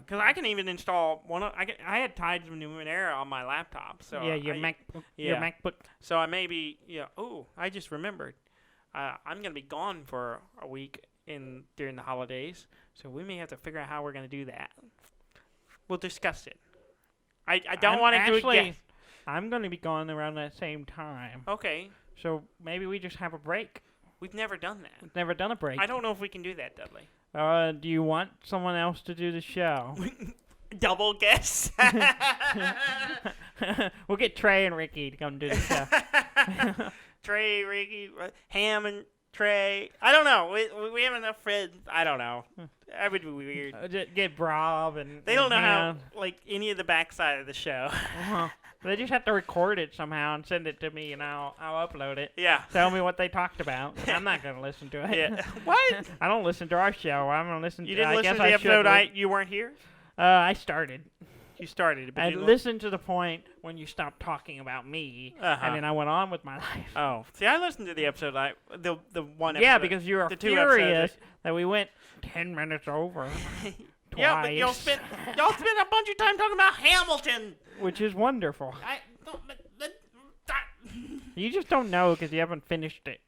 Because I can even install one. I had Tides of Numenera on my laptop. So Yeah. Your MacBook. So I may be. Yeah. Oh, I just remembered. I'm gonna be gone for a week during the holidays, so we may have to figure out how we're gonna do that. We'll discuss it. I don't want to do it actually, yet. I'm going to be gone around that same time. Okay. So maybe we just have a break. We've never done that. We've never done a break. I don't know if we can do that, Dudley. Do you want someone else to do the show? Double guess. We'll get Trey and Ricky to come do the show. Trey, Ricky, Ham, and Trey. I don't know. We have enough friends. I don't know. That would be weird. Get Rob and They don't know how, Han. like, any of the backside of the show. They just have to record it somehow and send it to me, and I'll upload it. Yeah. Tell me what they talked about. I'm not gonna listen to it. Yeah. What? I don't listen to our show. I'm gonna listen. You to didn't I listen guess to the I should episode li- you weren't here? I started. You started, but I you didn't listened to the point when you stopped talking about me, Uh-huh. and then I went on with my life. Oh, see, I listened to the episode. The one episode. Yeah, because you were the 2 episodes furious that we went 10 minutes over. Yeah, but y'all twice. spent a bunch of time talking about Hamilton. Which is wonderful. You just don't know because you haven't finished it.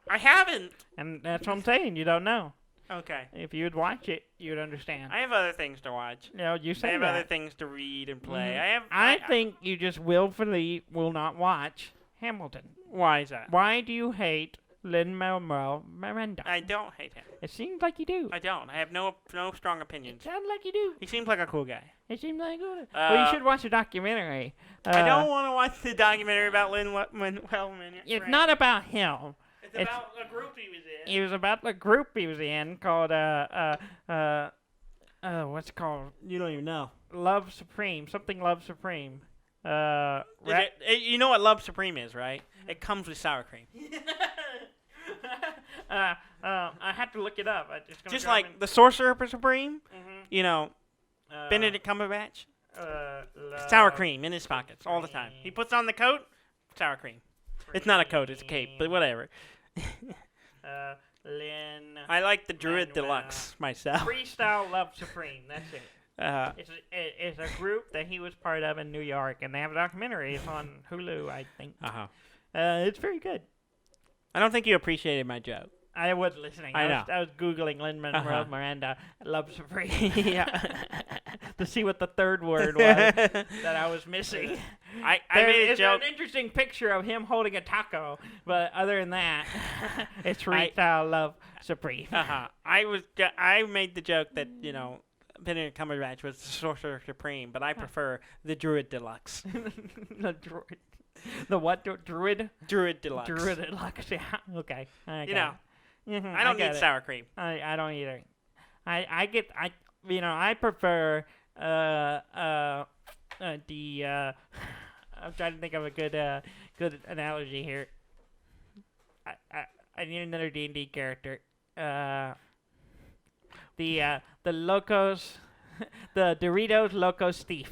I haven't. And that's what I'm saying. You don't know. Okay. If you would watch it, you would understand. I have other things to watch. You know, you I say have that. other things to read and play. Mhm. I think you just willfully will not watch Hamilton. Why is that? Why do you hate Lin-Manuel Miranda? I don't hate him. It seems like you do. I don't. I have no strong opinions. Sounds like you do. He seems like a cool guy. It seems like you do. Well, you should watch a documentary. I don't want to watch the documentary about Lin-Manuel. It's not about him. It's about a group he was in. It was about the group he was in called what's it called? You don't even know. Love Supreme. Something Love Supreme. You know what Love Supreme is, right? It comes with sour cream. I have to look it up. Just like the Sorcerer Supreme, Mhm. you know, Benedict Cumberbatch, sour Love cream in his pockets all the time. He puts on the coat, sour cream. It's not a coat, it's a cape, but whatever. Lin. I like the Druid Manuel. Deluxe myself. Freestyle Love Supreme. That's it. It's a group that he was part of in New York, and they have a documentary. It's on Hulu, I think. Uh-huh. It's very good. I don't think you appreciated my joke. I was listening. I know. I was Googling Lin-Manuel Miranda loves Supreme. Yeah. To see what the third word was that I was missing. I made a joke. An interesting picture of him holding a taco, but other than that, it's Rita Love Supreme. I made the joke that Benedict Cumberbatch was the Sorcerer Supreme, but I prefer the Druid Deluxe. The druid. The what? Druid? Druid Deluxe. Druid Deluxe. Yeah. Okay. I don't need sour cream. I don't either. I prefer I'm trying to think of a good analogy here. I need another D&D character. The Locos, the Doritos Locos thief.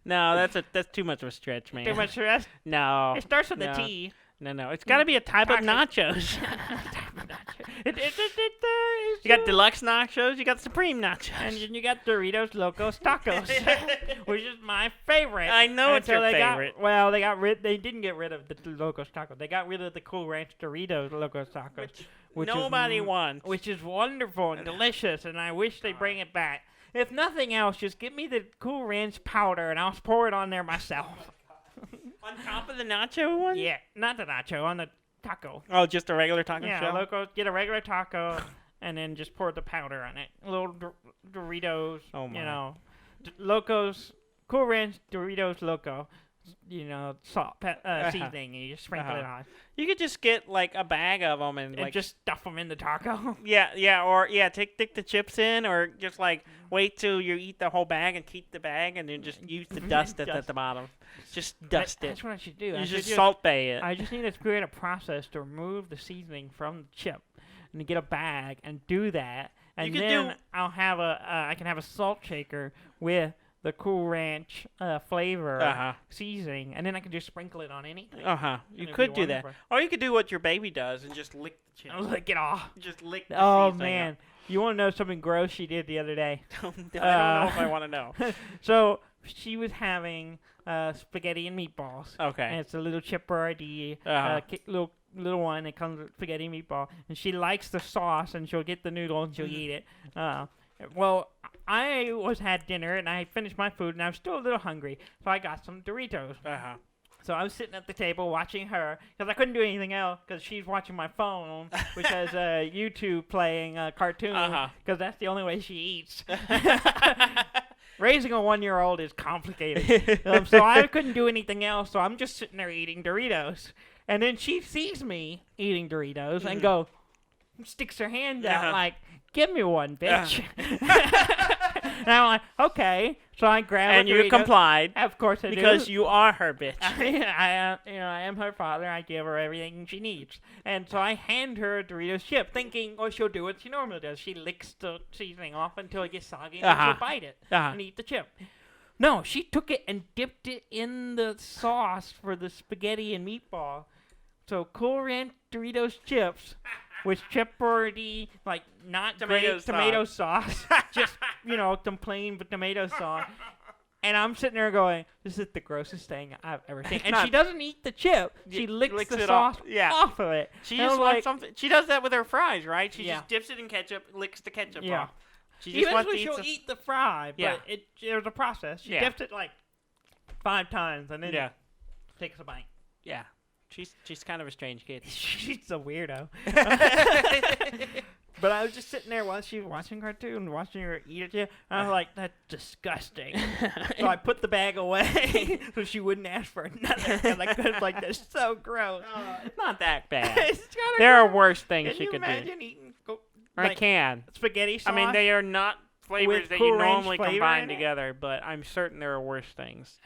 No, that's too much of a stretch, man. Too much stress? No. It starts with a T. No. It's got to be a type of nachos. You got deluxe nachos. You got supreme nachos. And then you got Doritos Locos Tacos, which is my favorite. I know it's your favorite. They didn't get rid of the Locos Tacos. They got rid of the Cool Ranch Doritos Locos Tacos, which nobody wants. Which is wonderful and delicious, and I wish they bring it back. If nothing else, just give me the Cool Ranch powder, and I'll pour it on there myself. On top of the nacho one? Yeah, not the nacho, on the taco. Oh, just a regular taco shell? Yeah, Locos, get a regular taco, and then just pour the powder on it. Little Doritos, oh my. Locos, Cool Ranch Doritos Loco, salt, seasoning, and you just sprinkle it on. You could just get, like, a bag of them and just stuff them in the taco. Take the chips in, or just, like, wait till you eat the whole bag and keep the bag, and then just use the dust at the bottom. Just dust it. That's what I should do. You just salt bay it. I just need to create a process to remove the seasoning from the chip, and to get a bag and do that, and then I can have a salt shaker with the Cool Ranch flavor seasoning, and then I can just sprinkle it on anything. You could do that. Or you could do what your baby does and just lick the chips. Lick it off. Just lick the Oh, seasoning man. up. You want to know something gross she did the other day? I don't know if I want to know. So, she was having spaghetti and meatballs. Okay. And it's a little chipper ID, little one. It comes with spaghetti and meatball. And she likes the sauce, and she'll get the noodle, and she'll eat it. Well, I had dinner, and I finished my food, and I was still a little hungry, so I got some Doritos. So I was sitting at the table watching her, because I couldn't do anything else, because she's watching my phone, which has YouTube playing a cartoon, because that's the only way she eats. Raising a 1-year-old is complicated. So I couldn't do anything else, so I'm just sitting there eating Doritos. And then she sees me eating Doritos and sticks her hand out like, give me one, bitch. And I'm like, okay. So I grab and a Dorito. You complied. Of course I do. Because you are her bitch. I am her father. I give her everything she needs. And so I hand her a Doritos chip, thinking, she'll do what she normally does. She licks the seasoning off until it gets soggy, and then she'll bite it and eat the chip. No, she took it and dipped it in the sauce for the spaghetti and meatball. So Cool Ranch Doritos chips with chippery, like not great tomato sauce, just some plain tomato sauce. And I'm sitting there going, this is the grossest thing I've ever seen. And she doesn't eat the chip; she licks the sauce off of it. She just wants something. She does that with her fries, right? She just dips it in ketchup, licks the ketchup off. She just eventually she'll eat the fry, but there's a process. She dips it like 5 times and then takes a bite. Yeah. She's kind of a strange kid. She's a weirdo. But I was just sitting there while she was watching cartoon, watching her eat it. And I was like, that's disgusting. So I put the bag away so she wouldn't ask for another. Because I could like, that's so gross. It's not that bad. There are worse things she could do. Can you imagine eating I can. Spaghetti sauce? I mean, they are not flavors that you normally combine in together, but I'm certain there are worse things.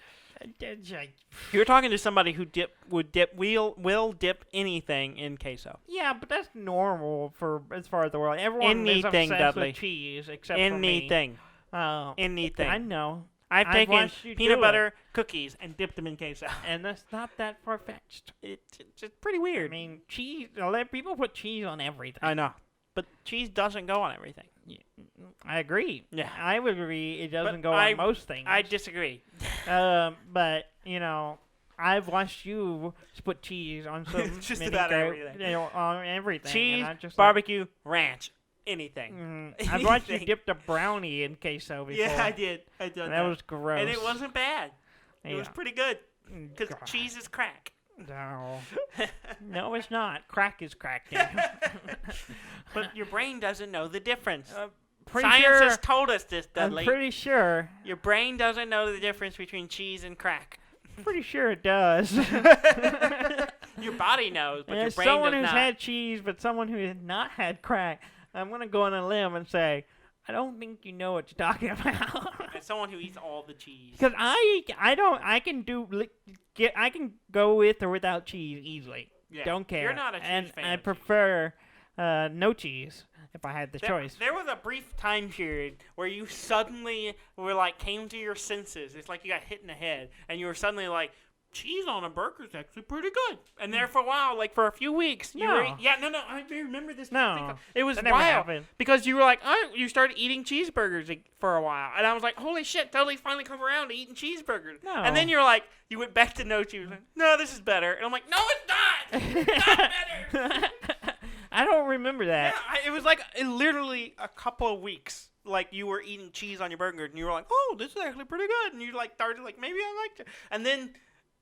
You're talking to somebody who will dip anything in queso. Yeah, but that's normal for as far as the world. Everyone is obsessed Dudley. with cheese except for me. Anything. I know. I've taken peanut butter cookies and dipped them in queso. And that's not that far-fetched. It's just pretty weird. I mean, cheese. People put cheese on everything. I know. But cheese doesn't go on everything. Yeah, I agree. Yeah. I would agree it doesn't go on most things. I disagree. But, I've watched you put cheese on some Just mini about grape, everything. on everything. Cheese, and I just barbecue, ranch, anything. I've watched you Anything. dipped a brownie in queso before. Yeah, I did. I did And that was gross. and it wasn't bad. It was Yeah. pretty good because God. cheese is crack. No. No, it's not. Crack is crack. Daniel. But your brain doesn't know the difference. Pretty Science sure, has told us this, I'm Dudley. pretty sure. Your brain doesn't know the difference between cheese and crack. Pretty sure it does. Your body knows, but And your as brain someone does who's not. had cheese, but someone who has not had crack, I'm gonna go on a limb and say, I don't think you know what you're talking about. As someone who eats all the cheese. Because I can go with or without cheese easily. Yeah. Don't care. You're not a cheese and fan I of cheese. prefer no cheese if I had the choice. There was a brief time period where you suddenly were like came to your senses. It's like you got hit in the head, and you were suddenly like, cheese on a burger is actually pretty good. And there for a while, like for a few weeks, you were No. I remember this. No, it was that never wild happened. because you were like, you started eating cheeseburgers for a while, and I was like, holy shit, Dudley's finally come around to eating cheeseburgers. No. And then you're like, you went back to no cheese. Like, no, this is better. And I'm like, no, it's not. It's not better. I don't remember that. Yeah, it was like literally a couple of weeks. Like you were eating cheese on your burger, and you were like, "Oh, this is actually pretty good." And you like started like, maybe I liked it.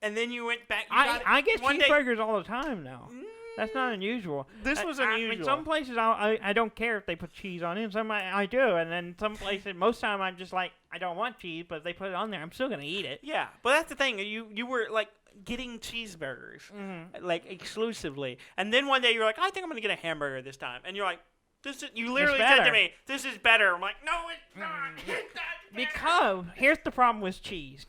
And then you went back. You got it I get one day. cheeseburgers all the time now. That's not unusual. This was In unusual. some places, I don't care if they put cheese on it. In some I do, and then some places, most time I'm just like, I don't want cheese, but if they put it on there, I'm still gonna eat it. Yeah, but that's the thing. You were like getting cheeseburgers like exclusively, and then one day you're like, I think I'm gonna get a hamburger this time, and you're like, this is. You literally said to better. me, this is better. I'm like, no, it's not. It's not better." Because here's the problem with cheese.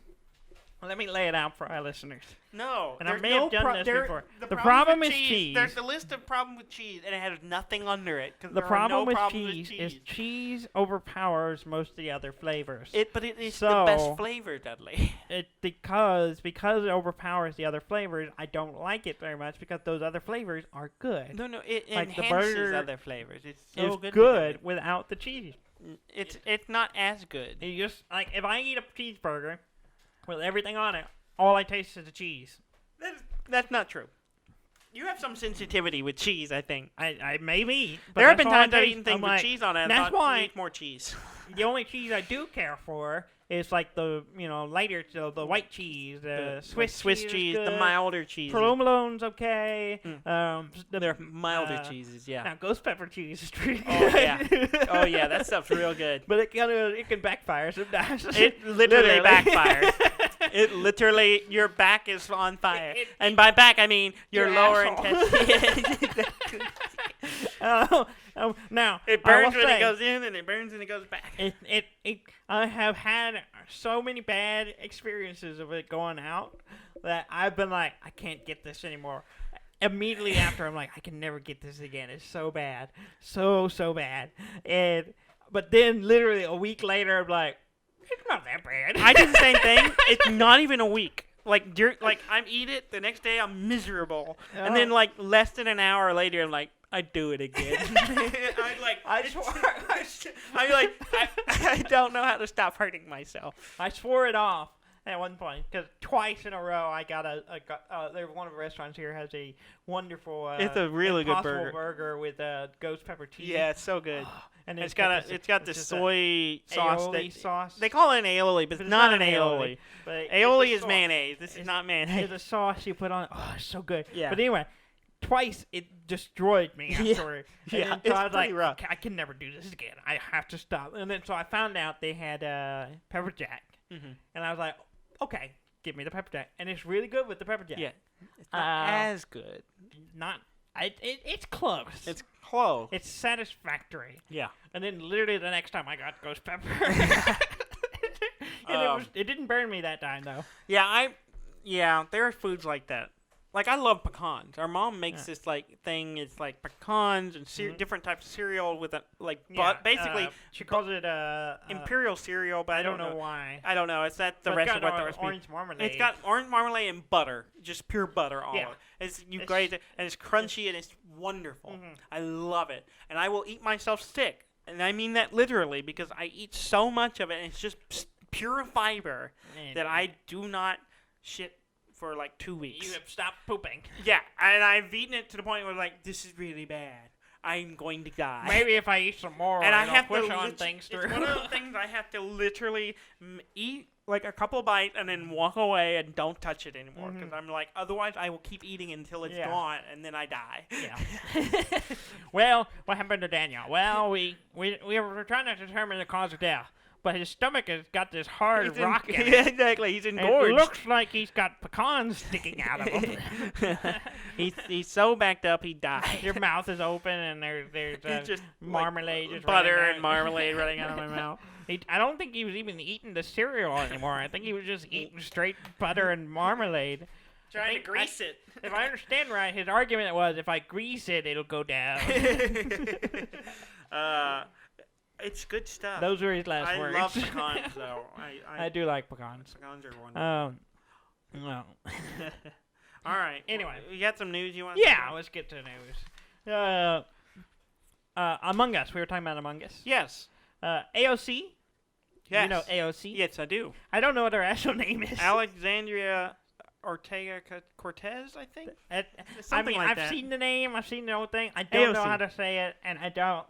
Let me lay it out for our listeners. No, And I there's may no have done this there- before. The The problem problem with is cheese. There's a list of problems with cheese, and it has nothing under it. 'Cause The there are problem no with problems cheese is cheese overpowers most of the other flavors. But it is the So- best flavor, Dudley. Because it overpowers the other flavors, I don't like it very much because those other flavors are good. No, it Like the enhances burger other flavors. It's so It's good. good without the cheese. It's not as good. You just like if I eat a cheeseburger with everything on it, all I taste is the cheese. That's not true. You have some sensitivity with cheese, I think. I maybe. But There have that's been all I times I've taste. eaten things I'm with like, cheese on it. And that's I thought, why- you need more cheese. The only cheese I do care for is like the lighter, the white cheese, the Swiss cheese, is the good. milder cheese. Provolone's okay. They're milder cheeses, yeah. Now ghost pepper cheese is pretty Oh, good. yeah. Oh yeah, that stuff's real good. But it can backfire sometimes. It literally backfires. It literally, your back is on fire. And by back, I mean your lower asshole. intestine. Now It I burns will when say, it goes in, and it burns when it goes back. I have had so many bad experiences of it going out that I've been like, I can't get this anymore. Immediately after, I'm like, I can never get this again. It's so bad, so bad. But then, literally a week later, I'm like, it's not that bad. I do the same thing. It's not even a week. Like I eat it the next day, I'm miserable, and then like less than an hour later, I'm like, I do it again. I don't know how to stop hurting myself. I swore it off at one point because twice in a row I got one of the restaurants here has a wonderful It's a really good Impossible burger. burger with ghost pepper cheese. Yeah, it's so good. And It's got this just soy sauce. aioli sauce. They call it an aioli, but it's not an aioli. But it's Aioli a is sauce. mayonnaise. This is not mayonnaise. It's a sauce you put on. Oh, it's so good. Yeah. But anyway, twice it destroyed me Yeah. afterward. Yeah, And then, it's so I was pretty like, rough. I can never do this again. I have to stop. And then so I found out they had pepper jack, Mhm. and I was like, okay, give me the pepper jack, and it's really good with the pepper jack. Yeah, it's not as good. It's close. It's close. It's satisfactory. Yeah. And then literally the next time I got ghost pepper. And it didn't burn me that time though. Yeah, there are foods like that. Like I love pecans. Our mom makes this like thing. It's like pecans and different types of cereal with a but basically she calls it imperial cereal, but I don't know why. I don't know. It's that the But rest it's of got what the recipe. orange marmalade. It's got orange marmalade and butter, just pure butter all Yeah. over it. You It's- graze it, and it's crunchy and it's wonderful. I love it, and I will eat myself sick, and I mean that literally because I eat so much of it, and it's just pure fiber that I do not shit for like 2 weeks. You have stopped pooping. Yeah, and I've eaten it to the point where like this is really bad. I'm going to die. Maybe if I eat some more, and I it'll have push to on things through. It's one of those things I have to literally eat like a couple bites and then walk away and don't touch it anymore because I'm like, otherwise I will keep eating until it's gone and then I die. Yeah. Well, what happened to Daniel? Well, we were trying to determine the cause of death, but his stomach has got this hard rock in it. Yeah, exactly. He's engorged. It looks like he's got pecans sticking out of him. he's so backed up he died. Your mouth is open and there's just marmalade, like, just butter running and marmalade running out of my mouth. I don't think he was even eating the cereal anymore. I think he was just eating straight butter and marmalade. Trying to grease it. If I understand right, his argument was if I grease it, it'll go down. It's good stuff. Those were his last words. I love pecans, though. I do like pecans. Pecans are wonderful. Well. All right. Anyway. You got some news you want Yeah, to talk let's get to the news. Among Us. We were talking about Among Us. Yes. AOC. Yes. You know AOC? Yes, I do. I don't know what her actual name is. Alexandria Ortega-Cortez, I think. Something like that. I've seen the name. I've seen the whole thing. I don't know how to say it, and I don't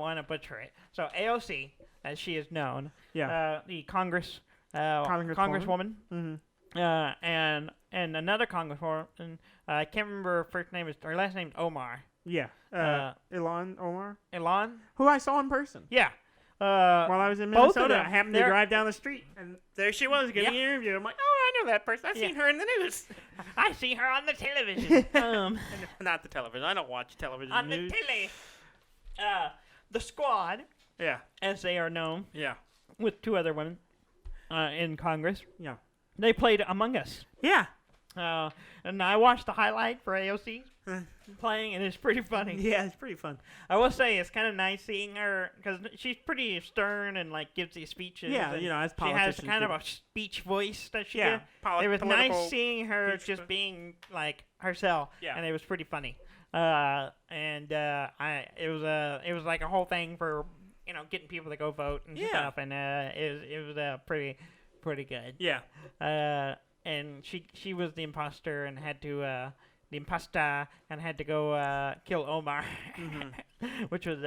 want to butcher it. So AOC, as she is known, the Congresswoman, and another Congresswoman. I can't remember her first name. Her last name is Omar. Yeah. Ilhan Omar. Ilhan? Who I saw in person. Yeah. While I was in Minnesota, I happened to drive down the street, and there she was getting interviewed. I'm like, oh, I know that person. I've seen her in the news. I see her on the television. Not the television. I don't watch television on news. The telly. The Squad, as they are known, with two other women in Congress. Yeah. They played Among Us. Yeah. And I watched the highlight for AOC playing, and it's pretty funny. Yeah, it's pretty fun. I will say it's kind of nice seeing her because she's pretty stern and like gives these speeches. Yeah, you know, as politicians, she has kind of a speech voice that she Yeah, gives. It was nice seeing her just being like herself, and it was pretty funny. It was like a whole thing for getting people to go vote and stuff, and it was pretty good. Yeah. And she was the imposter and had to the impasta and had to go kill Omar, which was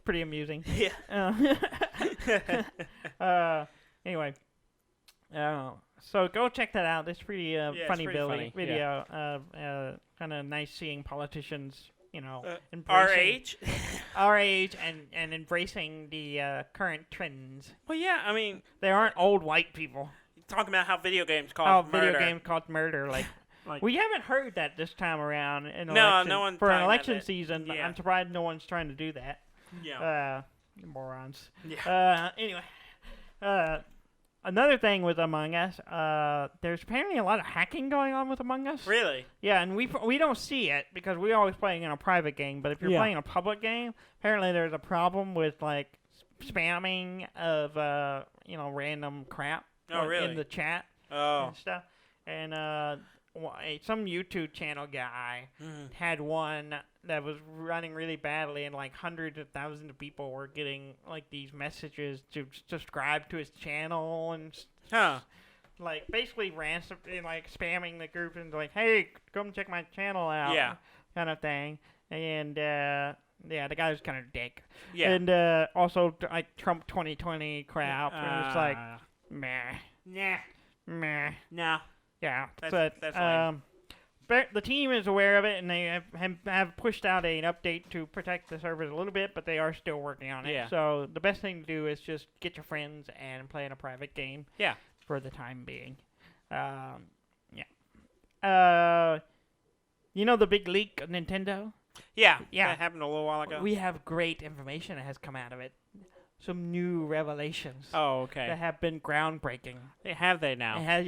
pretty amusing. Yeah. Anyway, so go check that out. It's pretty funny video. Kind of nice seeing politicians, our age, and embracing the current trends. Well, yeah, I mean, they aren't old white people. Talking about how video games cause murder. Video games cause murder, like we haven't heard that this time around in no one for an election season. I'm surprised no one's trying to do that. Yeah. Morons. Yeah. Anyway, another thing with Among Us, there's apparently a lot of hacking going on with Among Us. Really? Yeah, and we don't see it because we're always playing in a private game. But if you're playing a public game, apparently there's a problem with like spamming of random crap. Oh, really? In the chat and stuff. And some YouTube channel guy had one that was running really badly, and like hundreds of thousands of people were getting like these messages to subscribe to his channel and like basically ransom, like spamming the group and like, hey, come check my channel out, kind of thing. And the guy was kind of a dick. Yeah. And also like Trump 2020 crap, and it's like. Meh. Nah. Meh. No. Yeah. That's lame. But the team is aware of it, and they have pushed out an update to protect the servers a little bit, but they are still working on it. Yeah. So the best thing to do is just get your friends and play in a private game. Yeah. For the time being. The big leak of Nintendo? Yeah. That happened a little while ago. We have great information that has come out of it. Some new revelations. Oh, okay. That have been groundbreaking. Have they now? I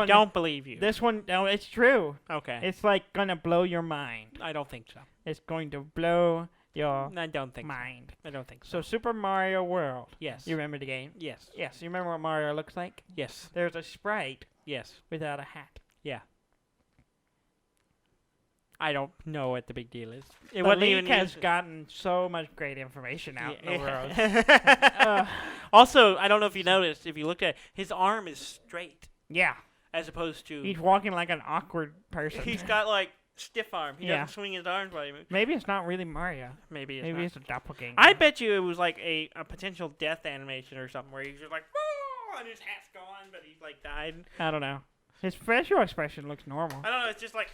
don't believe you. This one, no, it's true. Okay. It's like gonna blow your mind. I don't think so. It's going to blow your I don't think mind. So. I don't think so. So Super Mario World. Yes. You remember the game? Yes. Yes. You remember what Mario looks like? Yes. There's a sprite. Yes. Without a hat. Yeah. I don't know what the big deal is. The league has gotten so much great information out in the world. Also, I don't know if you noticed, if you looked at it, his arm is straight. Yeah. as opposed to He's walking like an awkward person. he's got like stiff arm. He Yeah. doesn't swing his arms while he moves. Maybe it's not really Mario. Maybe it's Maybe not. it's a doppelganger. I bet you it was like a potential death animation or something where he's just like, "Whoa," and his hat's gone, but he's like died. I don't know. His facial expression looks normal. I don't know. It's just like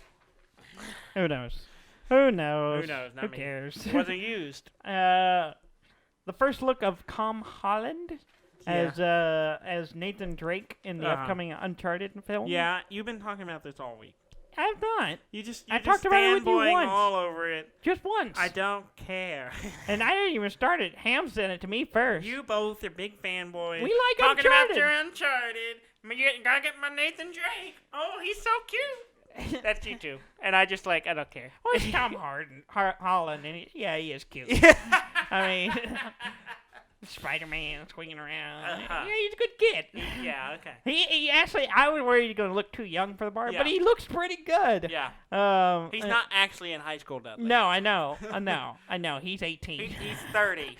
Who knows? Who knows? Who knows? Not Who me. cares? it wasn't used. The first look of Tom Holland as Nathan Drake in the upcoming Uncharted film. Yeah, you've been talking about this all week. I've not. You I talked about it with you fanboying once. all over it. Just once. I don't care. And I didn't even start it. Ham sent it to me first. You both are big fanboys. We like talking Uncharted. about your Uncharted. Gotta get my Nathan Drake. Oh, he's so cute. That's you too. And I just like I don't care. Well, it's Tom Holland, and he is cute. I mean, Spider-Man swinging around. Uh-huh. Yeah, he's a good kid. Yeah, okay. He actually, I was worried he's going to look too young for the part, Yeah. but he looks pretty good. Yeah. He's Uh, not actually in high school, Dudley. No, I know. He's 18. He's 30.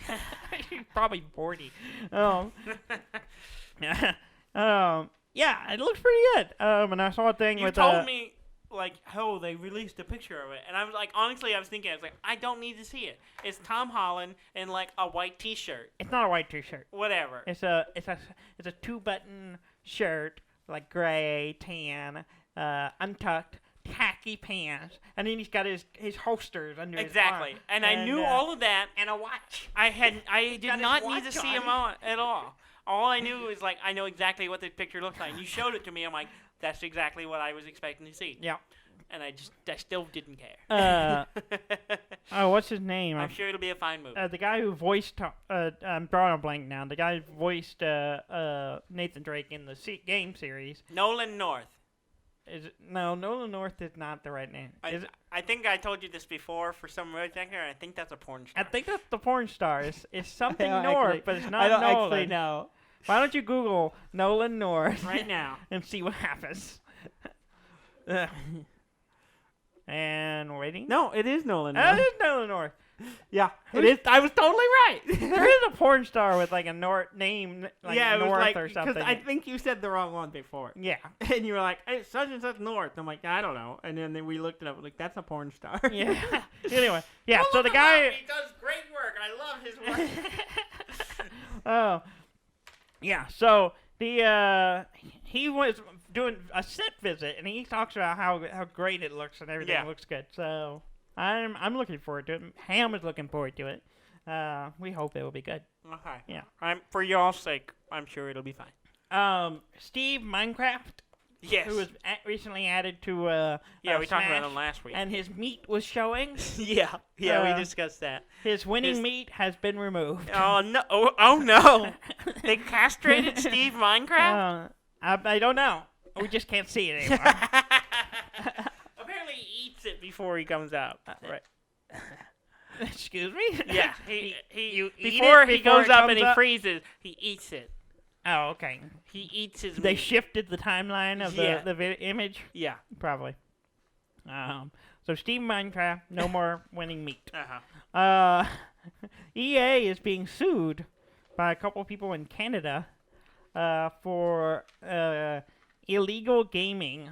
He's probably 40. Yeah, it looks pretty good. And I saw a thing You with told me, like, oh, they released a picture of it. And I was like, honestly, I was like, I don't need to see it. It's Tom Holland in, like, a white T-shirt. It's not a white T-shirt. Whatever. It's a 2-button shirt, like gray, tan, untucked, tacky pants, and then he's got his holsters under his Exactly. arm. And I knew all of that. And a watch. I got did his not need to watch see on. him on at all. All I knew was, like, I know exactly what this picture looks like. You showed it to me. I'm like, that's exactly what I was expecting to see. Yeah. And I still didn't care. What's his name? I'm sure it'll be a fine movie. The guy who voiced, I'm drawing a blank now. The guy who voiced Nathan Drake in the game series. Nolan North. Nolan North is not the right name. I think I told you this before for some reason, and I think that's a porn star. I think that's the porn star. It's something I don't North, actually- but it's not I don't Nolan. actually know. Why don't you Google Nolan North Right now. and see what happens? And waiting. No, it is Nolan. It is Nolan North. Yeah, it is. I was totally right. There is a porn star with like a name like yeah, it was North like or something. I think you said the wrong one before, Yeah. and you were like, "Hey, such and such North." I'm like, I don't know, and then we looked it up. Like, that's a porn star. Yeah. Anyway, yeah. Oh, So the look him up. guy. He does great work. I love his work. Oh. Yeah. So he was doing a set visit, and he talks about how great it looks and everything Yeah. looks good. So I'm looking forward to it. Ham is looking forward to it. We hope it will be good. Okay. Yeah. For y'all's sake, I'm sure it'll be fine. Steve Minecraft, Yes. who was recently added to yeah, we talked Smash, about him last week. and his meat was showing. yeah, we discussed that. His winning meat has been removed. Oh no! Oh no! They castrated Steve Minecraft. I don't know. We just can't see it anymore. Apparently, he eats it before he comes out. Right. Excuse me? Yeah. You eat before it he before goes it up comes and he up? freezes, he eats it. Oh, okay. He eats his They meat. shifted the timeline of Yeah. the image? Yeah. Probably. So Steve Minecraft, no more winning meat. Uh-huh. EA is being sued by a couple people in Canada for illegal gaming,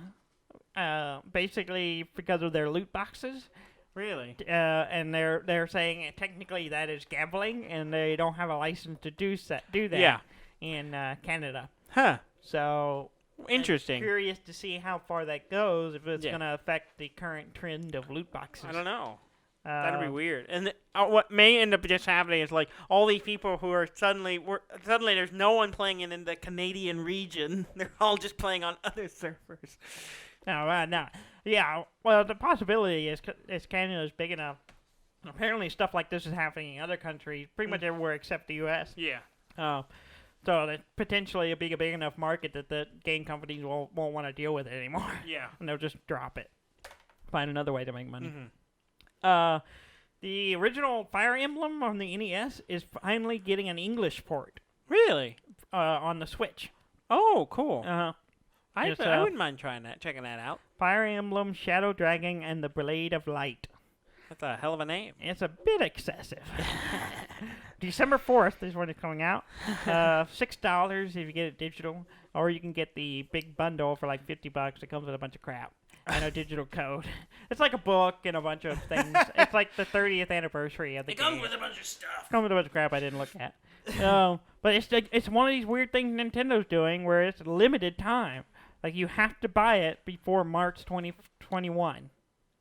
basically because of their loot boxes. Really? And they're saying technically that is gambling, and they don't have a license to do that Yeah. in Canada. Huh. So Interesting. I'm curious to see how far that goes, if it's Yeah. going to affect the current trend of loot boxes. I don't know. That'd be Uh, weird. And what may end up just happening is like all these people who are suddenly there's no one playing in the Canadian region. They're all just playing on other servers. No. Yeah, well, the possibility is Canada is big enough. Apparently, stuff like this is happening in other countries, pretty much everywhere except the U.S. Yeah. So that potentially it'll be a big enough market that the game companies won't want to deal with it anymore. Yeah. And they'll just drop it. Find another way to make money. Mm-hmm. The original Fire Emblem on the NES is finally getting an English port Really? on the Switch. Oh, cool. I Yes, wouldn't mind checking that out. Fire Emblem, Shadow Dragon, and the Blade of Light. That's a hell of a name. It's a bit excessive. December 4th is when it's coming out. $6 if you get it digital, or you can get the big bundle for like $50. It comes with a bunch of crap and a digital code. It's like a book and a bunch of things. It's like the 30th anniversary of the game. It comes with a bunch of stuff. Comes with a bunch of crap I didn't look at. But it's one of these weird things Nintendo's doing where it's limited time. Like you have to buy it before March 2021.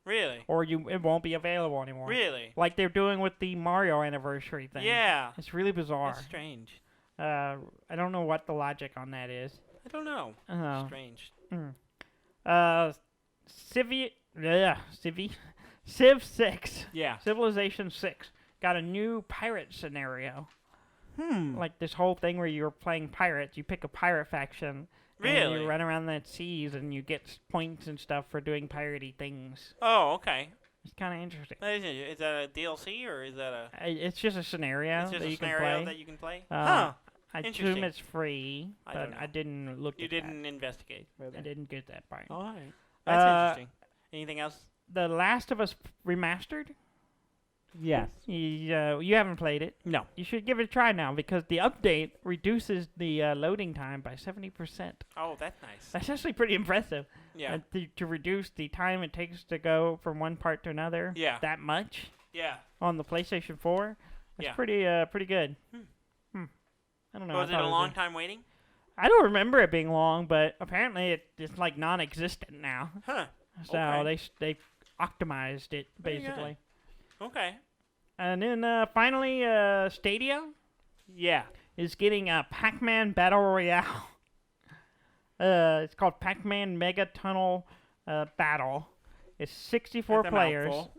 Really? Or it won't be available anymore. Really? Like they're doing with the Mario anniversary thing. Yeah. It's really bizarre. That's strange. I don't know what the logic on that is. I don't know. Strange. Civ 6. Yeah. Civilization 6 got a new pirate scenario. Like this whole thing where you're playing pirates. You pick a pirate faction. Really? And you run around the seas and you get points and stuff for doing piratey things. Oh, okay. It's kind of interesting. Is that a DLC or is that a... It's just a scenario It's just that a you scenario can play. that you can play? I Interesting. assume it's free, I but don't know. I didn't look You at that. didn't investigate. I didn't get that part. All right. That's interesting. Anything else? The Last of Us Remastered? Yes. You haven't played it. No. You should give it a try now because the update reduces the loading time by 70%. Oh, that's nice. That's actually pretty impressive. Yeah. To reduce the time it takes to go from one part to another that much Yeah. on the PlayStation 4. That's Yeah. pretty good. I don't know. Was it a long time waiting? I don't remember it being long, but apparently it's like non-existent now. Huh. So they optimized it basically. Okay. And then finally, Stadia Yeah. is getting a Pac-Man Battle Royale. It's called Pac-Man Mega Tunnel Battle. It's 64 That's a players. mouthful.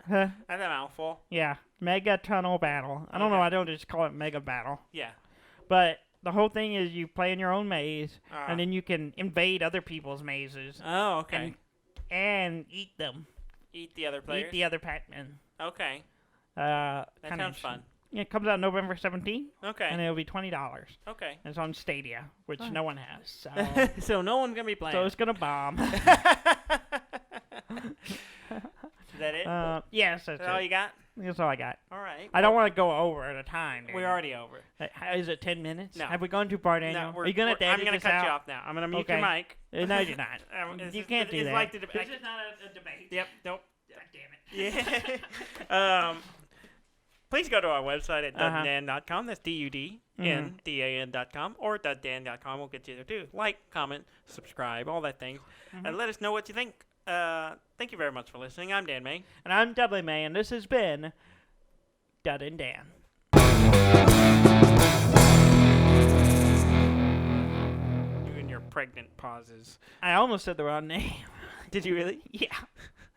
Huh? That's a mouthful. Yeah, Mega Tunnel Battle. I don't know. I don't just call it Mega Battle. Yeah. But the whole thing is you play in your own maze, and then you can invade other people's mazes Oh, okay. and eat them. Eat the other players? Eat the other Pac-Man. Okay. That sounds fun. Yeah, it comes out November 17th, Okay. and it'll be $20. Okay. And it's on Stadia, which no one has. So, So no one's going to be playing. so it's going to bomb. Is that it? Yes, that's Is that all it. you got? That's all I got. All right. I don't want to go over the time. We're already over. Is it 10 minutes? No. Have we gone too far, Daniel? No, Are you going to I'm going to cut you off now. I'm going to mute your Okay. mic. No, you're not. You can't do it's that. Like This is not a debate. Yep. Nope. God damn it. Yeah. Please go to our website at duddan.com. That's DUDNDAN.com or duddan.com. We'll get you there too. Like, comment, subscribe, all that thing. And let us know what you think. Thank you very much for listening. I'm Dan May. And I'm Dudley May, and this has been Dud and Dan. You and your pregnant pauses. I almost said the wrong name. Did you really? Yeah.